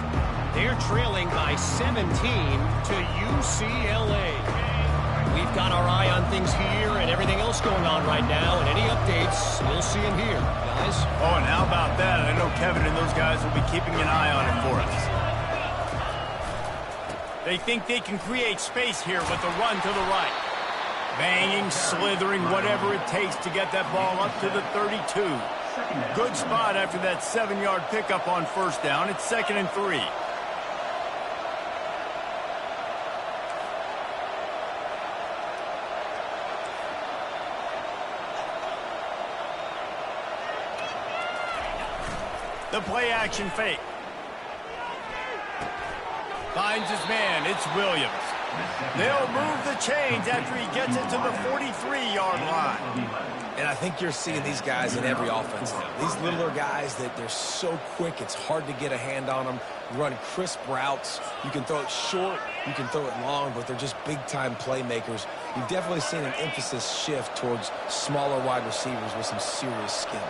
They're trailing by 17 to UCLA. We've got our eye on things here and everything else going on right now, and any updates, you'll see them here, guys. Oh, and how about that? I know Kevin and those guys will be keeping an eye on it for us. They think they can create space here with a run to the right. Banging, slithering, whatever it takes to get that ball up to the 32. Good spot after that 7-yard pickup on 1st down. It's 2nd and 3. The play-action fake. Finds his man. It's Williams. They'll move the chains after he gets it to the 43-yard line. And I think you're seeing these guys in every offense now. These littler guys that they're so quick, it's hard to get a hand on them. Run crisp routes. You can throw it short, you can throw it long, but they're just big-time playmakers. You've definitely seen an emphasis shift towards smaller wide receivers with some serious skill.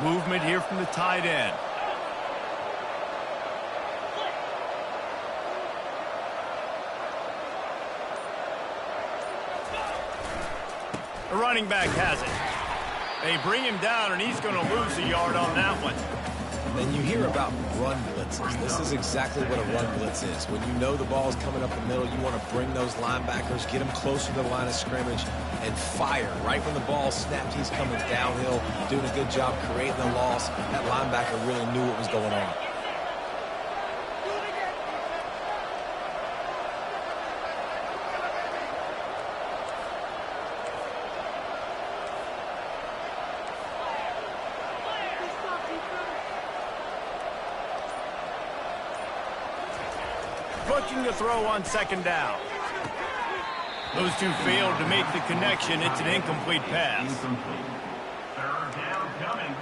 Movement here from the tight end. The running back has it. They bring him down, and he's going to lose a yard on that one. Then you hear about run blitzes. This is exactly what a run blitz is. When you know the ball is coming up the middle, you want to bring those linebackers, get them closer to the line of scrimmage, and fire. Right when the ball snapped, he's coming downhill, doing a good job creating the loss. That linebacker really knew what was going on. Looking to throw on 2nd down. Those two failed to make the connection. It's an incomplete pass. 3rd down coming.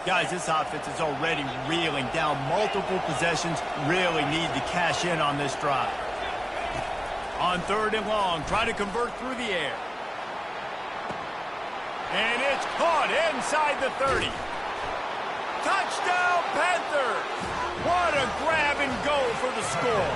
Guys, this offense is already reeling down multiple possessions. Really need to cash in on this drive. On 3rd and long, try to convert through the air. And it's caught inside the 30. Touchdown, Panthers! What a grab and go for the score.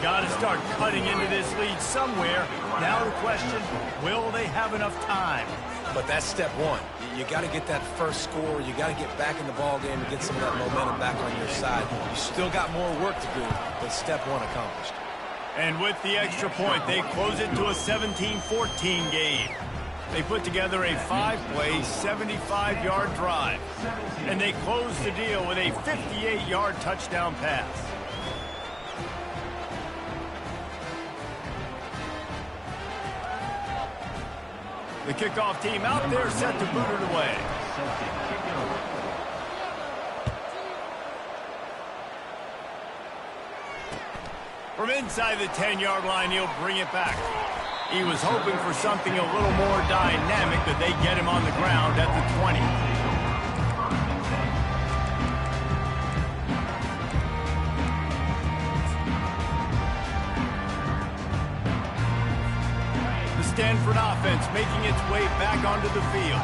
Got to start cutting into this lead somewhere. Now the question, will they have enough time? But that's step one. You got to get that first score. You got to get back in the ball game and get some of that momentum back on your side. You still got more work to do, but step one accomplished. And with the extra point, they close it to a 17-14 game. They put together a 5-play, 75-yard drive. And they close the deal with a 58-yard touchdown pass. The kickoff team out there set to boot it away. From inside the 10-yard line, he'll bring it back. He was hoping for something a little more dynamic, but they get him on the ground at the 20. The Stanford offense making its way back onto the field.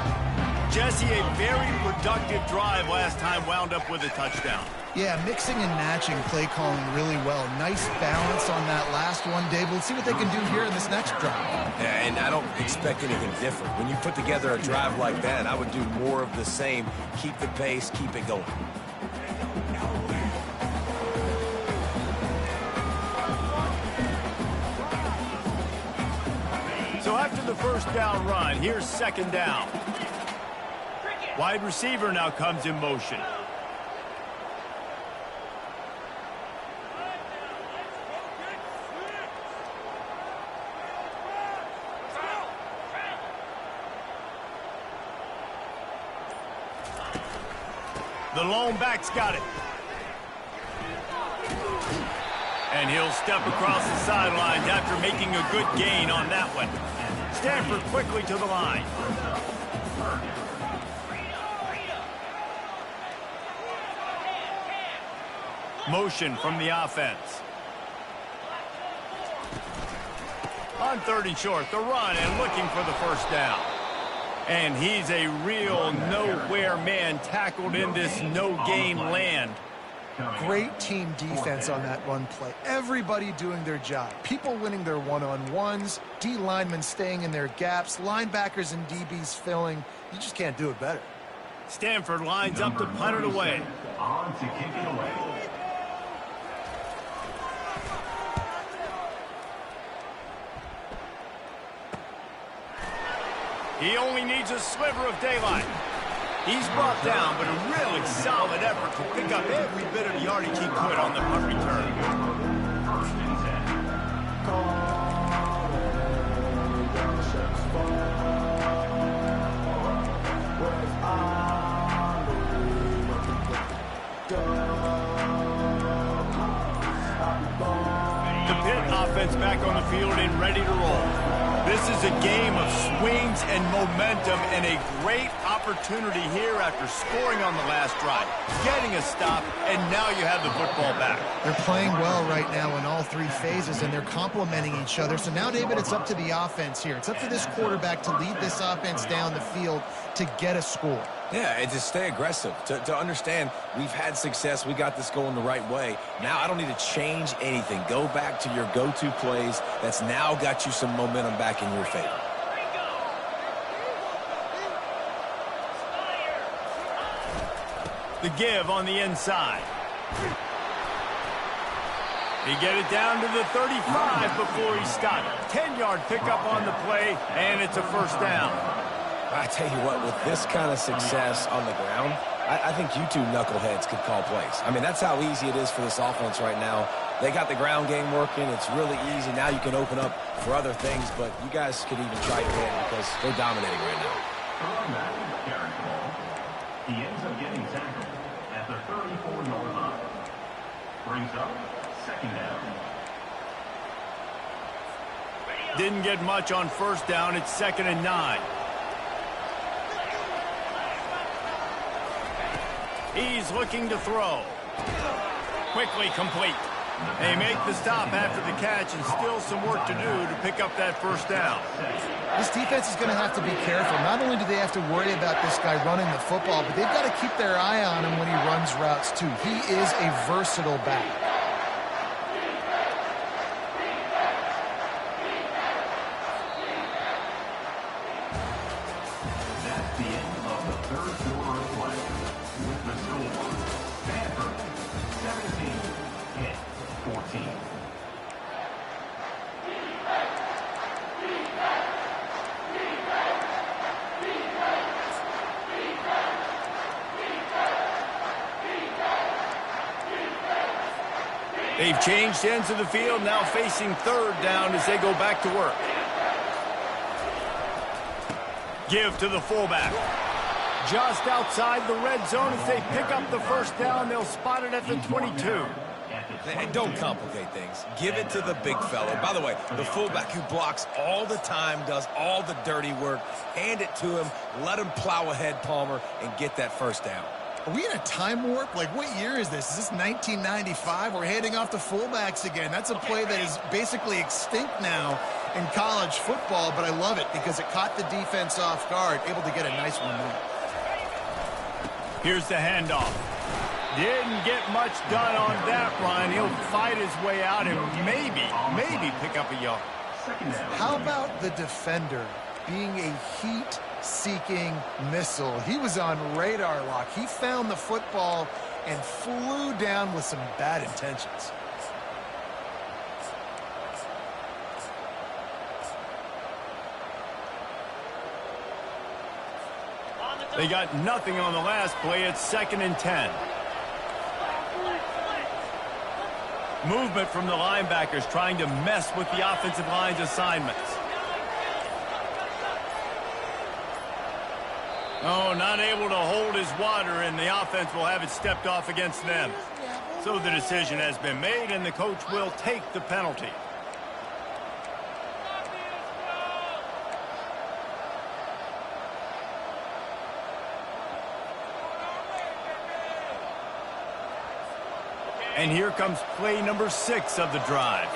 Jesse, a very productive drive last time, wound up with a touchdown. Yeah, mixing and matching play calling really well. Nice balance on that last one, Dave. We'll see what they can do here in this next drive. Yeah, and I don't expect anything different. When you put together a drive like that, I would do more of the same. Keep the pace, keep it going. So after the first down run, here's 2nd down. Wide receiver now comes in motion. The lone back's got it. And he'll step across the sidelines after making a good gain on that one. Stanford quickly to the line. Motion from the offense. On 3rd and short, the run and looking for the first down. And he's a real nowhere man tackled in this no-gain land. Great team defense on that run play. Everybody doing their job. People winning their one-on-ones, D linemen staying in their gaps, linebackers and DBs filling. You just can't do it better. Stanford lines up to punt it away. On to kick it away. He only needs a sliver of daylight. He's brought down, but a really solid effort to pick up every bit of yardage he could on the punt return. 1st and 10. The Pitt offense back on the field and ready to roll. This is a game of swings and momentum and a great opportunity here after scoring on the last drive, getting a stop, and now you have the football back. They're playing well right now in all 3 phases, and they're complementing each other. So now, David, it's up to the offense here. It's up to this quarterback to lead this offense down the field to get a score. Yeah, and to stay aggressive, to understand we've had success, we got this going the right way. Now I don't need to change anything. Go back to your go-to plays. That's now got you some momentum back in your favor. The give on the inside. He get it down to the 35 before he stopped. 10-yard pickup on the play, and it's a first down. I tell you what, with this kind of success on the ground, I think you two knuckleheads could call plays. I mean, that's how easy it is for this offense right now. They got the ground game working. It's really easy. Now you can open up for other things, but you guys could even try your hand because they're dominating right now. He ends up getting tackled at the 34-yard line. Brings up 2nd down. Didn't get much on first down. It's 2nd and 9. He's looking to throw. Quickly complete. They make the stop after the catch, and still some work to do to pick up that first down. This defense is going to have to be careful. Not only do they have to worry about this guy running the football, but they've got to keep their eye on him when he runs routes too. He is a versatile back. That's the end of the third quarter of play. With the score, Stanford 17, Pitt 14. They've changed ends of the field, now facing third down as they go back to work. Give to the fullback. Just outside the red zone. As they pick up the first down, they'll spot it at the 22. And don't complicate things. Give it to the big fella. By the way, the fullback who blocks all the time, does all the dirty work. Hand it to him. Let him plow ahead, Palmer, and get that first down. Are we in a time warp? Like, what year is this? Is this 1995? We're handing off to fullbacks again. That's a play that is basically extinct now in college football, but I love it because it caught the defense off guard, able to get a nice one there. Here's the handoff. Didn't get much done on that run. He'll fight his way out and maybe pick up a yard. How about the defender being a heat-seeking missile? He was on radar lock. He found the football and flew down with some bad intentions. They got nothing on the last play. It's 2nd and 10. Movement from the linebackers trying to mess with the offensive line's assignments. Oh, not able to hold his water, and the offense will have it stepped off against them. So the decision has been made, and the coach will take the penalty. And here comes play number 6 of the drive.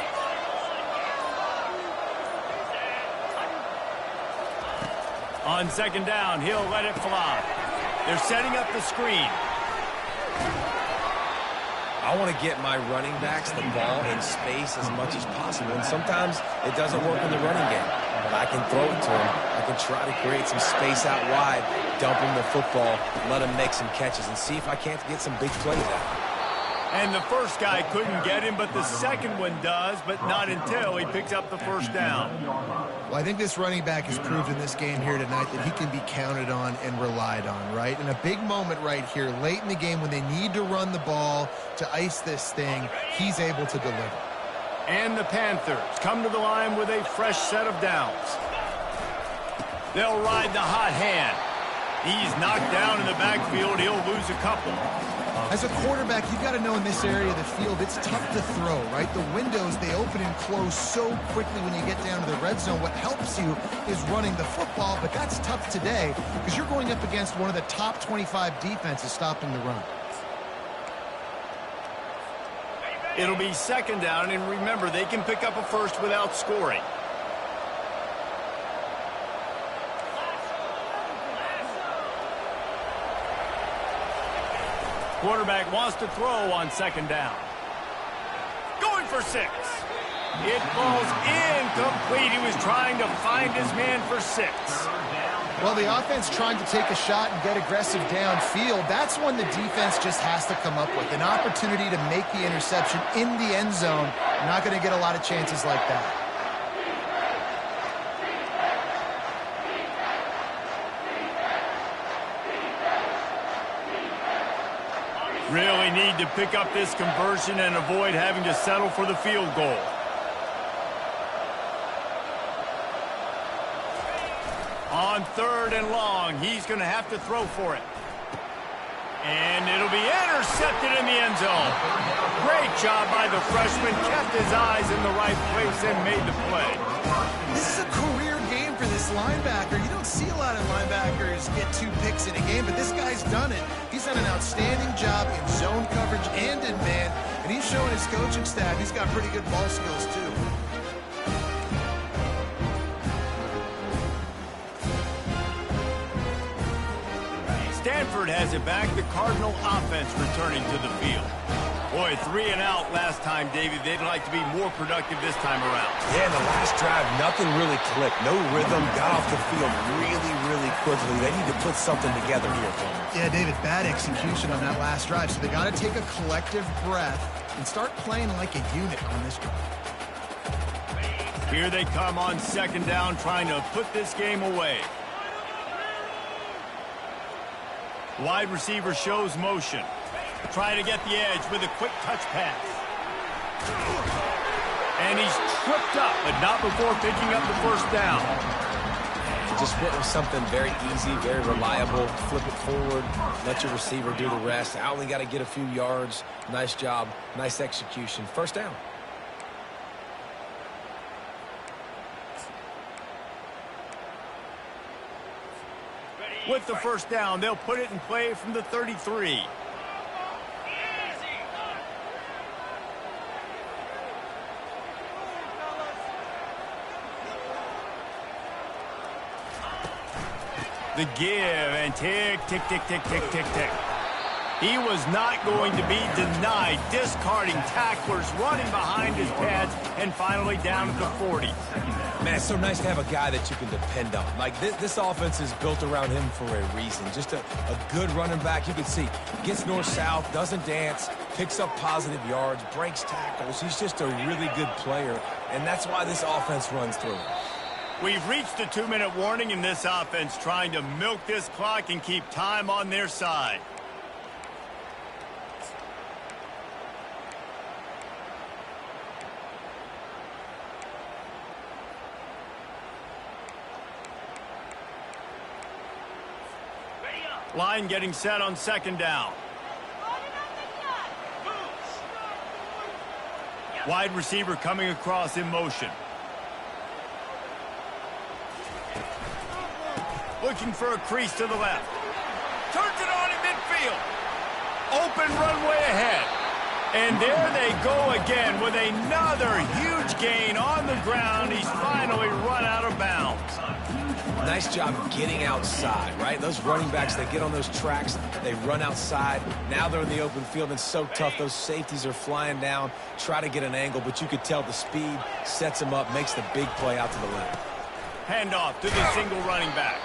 On 2nd down, he'll let it fly. They're setting up the screen. I want to get my running backs the ball in space as much as possible, and sometimes it doesn't work in the running game. But I can throw it to him. I can try to create some space out wide, dump him the football, let him make some catches, and see if I can't get some big plays out. And the first guy couldn't get him, but the second one does, but not until he picks up the first down. Well, I think this running back has proved in this game here tonight that he can be counted on and relied on, right? In a big moment right here, late in the game when they need to run the ball to ice this thing, he's able to deliver. And the Panthers come to the line with a fresh set of downs. They'll ride the hot hand. He's knocked down in the backfield. He'll lose a couple. As a quarterback, you've got to know in this area of the field, it's tough to throw, right? The windows, they open and close so quickly when you get down to the red zone. What helps you is running the football, but that's tough today because you're going up against one of the top 25 defenses stopping the run. It'll be 2nd down, and remember, they can pick up a first without scoring. Quarterback wants to throw on 2nd down. Going for 6. It falls incomplete. He was trying to find his man for 6. Well, the offense trying to take a shot and get aggressive downfield, that's when the defense just has to come up with an opportunity to make the interception in the end zone. You're not going to get a lot of chances like that. Really need to pick up this conversion and avoid having to settle for the field goal. On 3rd and long, he's going to have to throw for it. And it'll be intercepted in the end zone. Great job by the freshman. Kept his eyes in the right place and made the play. This is a career game for this linebacker. You don't see a lot of linebackers get 2 picks in a game, but this guy's done it. He's done an outstanding job in zone coverage and in man, and he's showing his coaching staff he's got pretty good ball skills too. Stanford has it back. The Cardinal offense returning to the field. Boy, 3 and out last time, Davey. They'd like to be more productive this time around. Yeah, in the last drive, nothing really clicked. No rhythm. Got off the field really quickly. They need to put something together here. Yeah, David, bad execution on that last drive. So they got to take a collective breath and start playing like a unit on this drive. Here they come on second down, trying to put this game away. Wide receiver shows motion. Trying to get the edge with a quick touch pass. And he's tripped up, but not before picking up the first down. Just went with something very easy, very reliable. Flip it forward, let your receiver do the rest. I only got to get a few yards. Nice job, nice execution. First down. With the first down, they'll put it in play from the 33. The give and tick, tick, tick, tick, tick, tick, tick. He was not going to be denied, discarding tacklers, running behind his pads, and finally down at the 40. Man, it's so nice to have a guy that you can depend on. Like, this offense is built around him for a reason. Just a good running back. You can see, gets north-south, doesn't dance, picks up positive yards, breaks tackles. He's just a really good player, and that's why this offense runs through him. We've reached the 2-minute warning in this offense, trying to milk this clock and keep time on their side. Line getting set on second down. Wide receiver coming across in motion. Looking for a crease to the left. Turns it on in midfield. Open runway ahead. And there they go again with another huge gain on the ground. He's finally run out of bounds. Nice job getting outside, right? Those running backs, they get on those tracks, they run outside. Now they're in the open field, and so tough. Those safeties are flying down, try to get an angle, but you could tell the speed sets him up, makes the big play out to the left. Handoff to the single running back.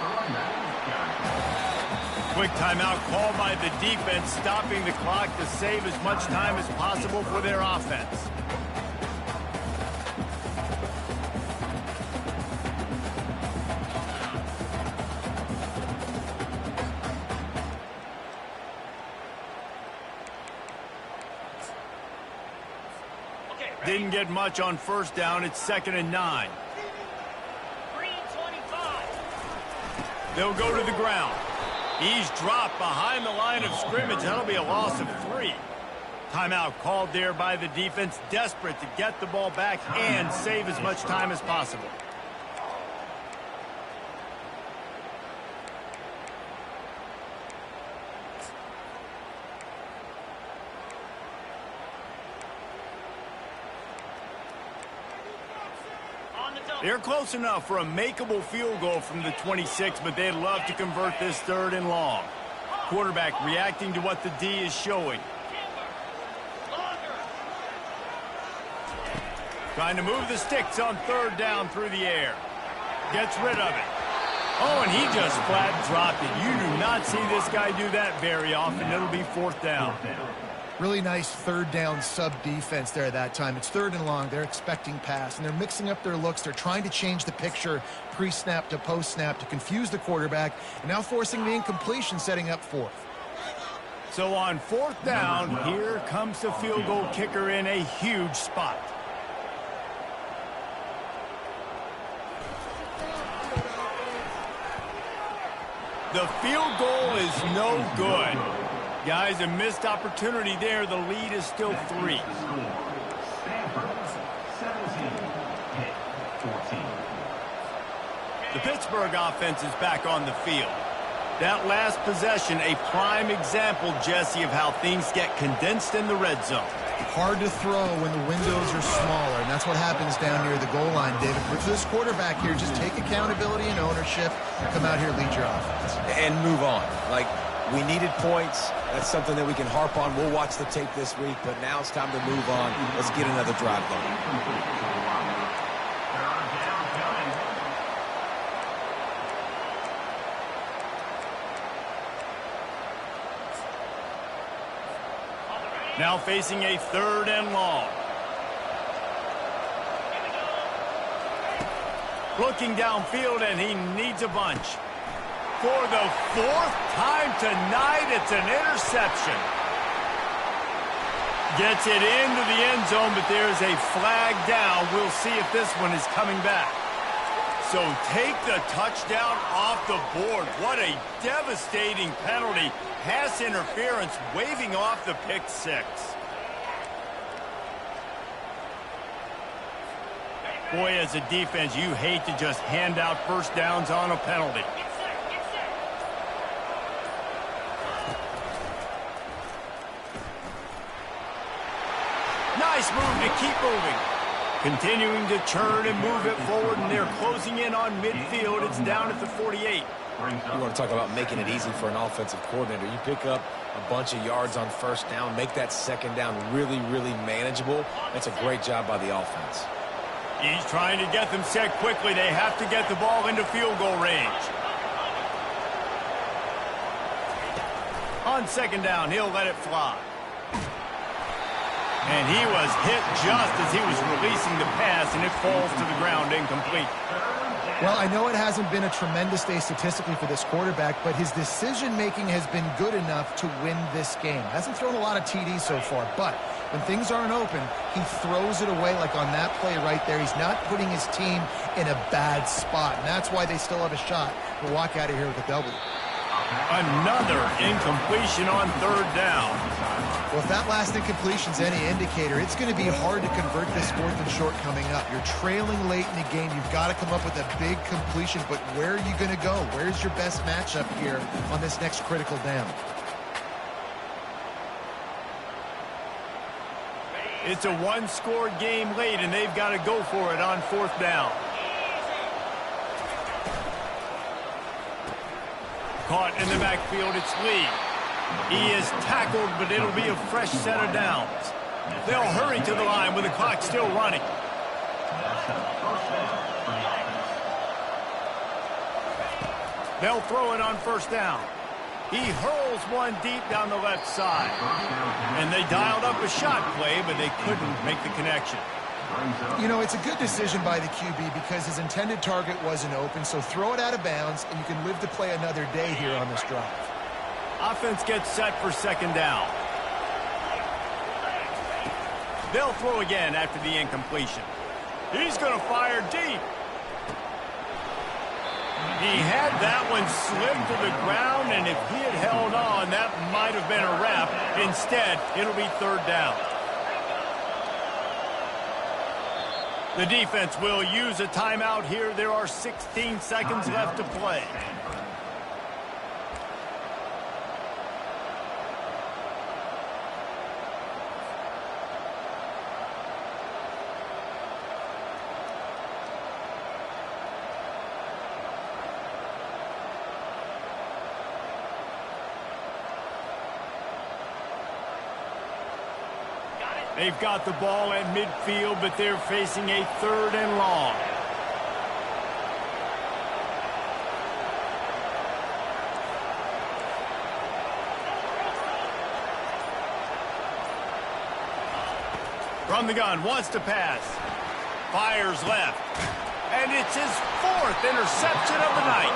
Quick timeout called by the defense, stopping the clock to save as much time as possible for their offense. Didn't get much on first down. It's 2nd and 9. They'll go to the ground. He's dropped behind the line of scrimmage. That'll be a loss of 3. Timeout called there by the defense, desperate to get the ball back and save as much time as possible. They're close enough for a makeable field goal from the 26, but they'd love to convert this 3rd and long. Quarterback reacting to what the D is showing. Trying to move the sticks on 3rd down through the air. Gets rid of it. Oh, and he just flat dropped it. You do not see this guy do that very often. It'll be 4th down. Really nice 3rd down sub-defense there at that time. It's 3rd and long. They're expecting pass, and they're mixing up their looks. They're trying to change the picture pre-snap to post-snap to confuse the quarterback, and now forcing the incompletion, setting up 4th. So on 4th down, here comes the field goal kicker in a huge spot. The field goal is no good. Guys, a missed opportunity there. The lead is still 3. The Pittsburgh offense is back on the field. That last possession, a prime example, Jesse, of how things get condensed in the red zone. Hard to throw when the windows are smaller, and that's what happens down near the goal line, David. For this quarterback here, just take accountability and ownership, come out here, lead your offense. And move on. Like, we needed points. That's something that we can harp on. We'll watch the tape this week, but now it's time to move on. Let's get another drive going. Now facing a 3rd and long. Looking downfield, and he needs a bunch. For the 4th time tonight, it's an interception. Gets it into the end zone, but there's a flag down. We'll see if this one is coming back. So take the touchdown off the board. What a devastating penalty. Pass interference, waving off the pick 6. Boy, as a defense, you hate to just hand out first downs on a penalty. Nice move to keep moving. Continuing to turn and move it forward, and they're closing in on midfield. It's down at the 48. You want to talk about making it easy for an offensive coordinator. You pick up a bunch of yards on first down, make that second down really, really manageable. That's a great job by the offense. He's trying to get them set quickly. They have to get the ball into field goal range. On second down, he'll let it fly. And he was hit just as he was releasing the pass, and it falls to the ground incomplete. Well, I know it hasn't been a tremendous day statistically for this quarterback, but his decision-making has been good enough to win this game. Hasn't thrown a lot of TDs so far, but when things aren't open, he throws it away like on that play right there. He's not putting his team in a bad spot, and that's why they still have a shot to walk out of here with a W. Another incompletion on 3rd down. Well, if that last incompletion's any indicator, it's going to be hard to convert this 4th and short coming up. You're trailing late in the game. You've got to come up with a big completion, but where are you going to go? Where's your best matchup here on this next critical down? It's a one-score game late, and they've got to go for it on 4th down. Caught in the backfield, it's Lee. He is tackled, but it'll be a fresh set of downs. They'll hurry to the line with the clock still running. They'll throw it on 1st down. He hurls one deep down the left side. And they dialed up a shot play, but they couldn't make the connection. You know, it's a good decision by the QB because his intended target wasn't open, so throw it out of bounds, and you can live to play another day here on this drive. Offense gets set for 2nd down. They'll throw again after the incompletion. He's going to fire deep. He had that one slip to the ground, and if he had held on, that might have been a wrap. Instead, it'll be 3rd down. The defense will use a timeout here. There are 16 seconds left to play. They've got the ball at midfield, but they're facing a 3rd and long. From the gun, wants to pass. Fires left. And it's his 4th interception of the night.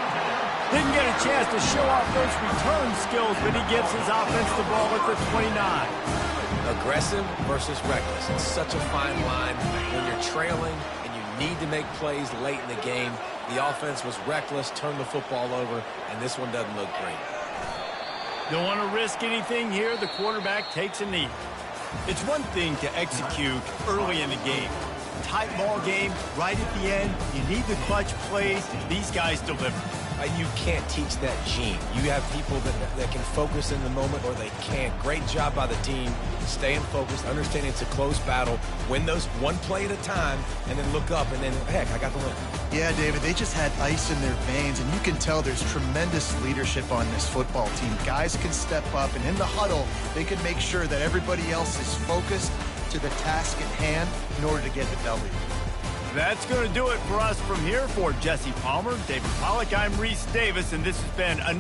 Didn't get a chance to show off those return skills, but he gives his offense the ball at the 29. Aggressive versus reckless. It's such a fine line when you're trailing and you need to make plays late in the game. The offense was reckless, turned the football over, and this one doesn't look great. Don't want to risk anything here. The quarterback takes a knee. It's one thing to execute early in the game. Tight ball game, right at the end. You need the clutch plays. These guys deliver. You can't teach that gene. You have people that can focus in the moment or they can't. Great job by the team, staying focused, understanding it's a close battle, win those one play at a time, and then look up, and then, heck, I got the win. Yeah, David, they just had ice in their veins, and you can tell there's tremendous leadership on this football team. Guys can step up, and in the huddle, they can make sure that everybody else is focused to the task at hand in order to get the W. That's going to do it for us from here. For Jesse Palmer, David Pollack, I'm Reese Davis, and this has been another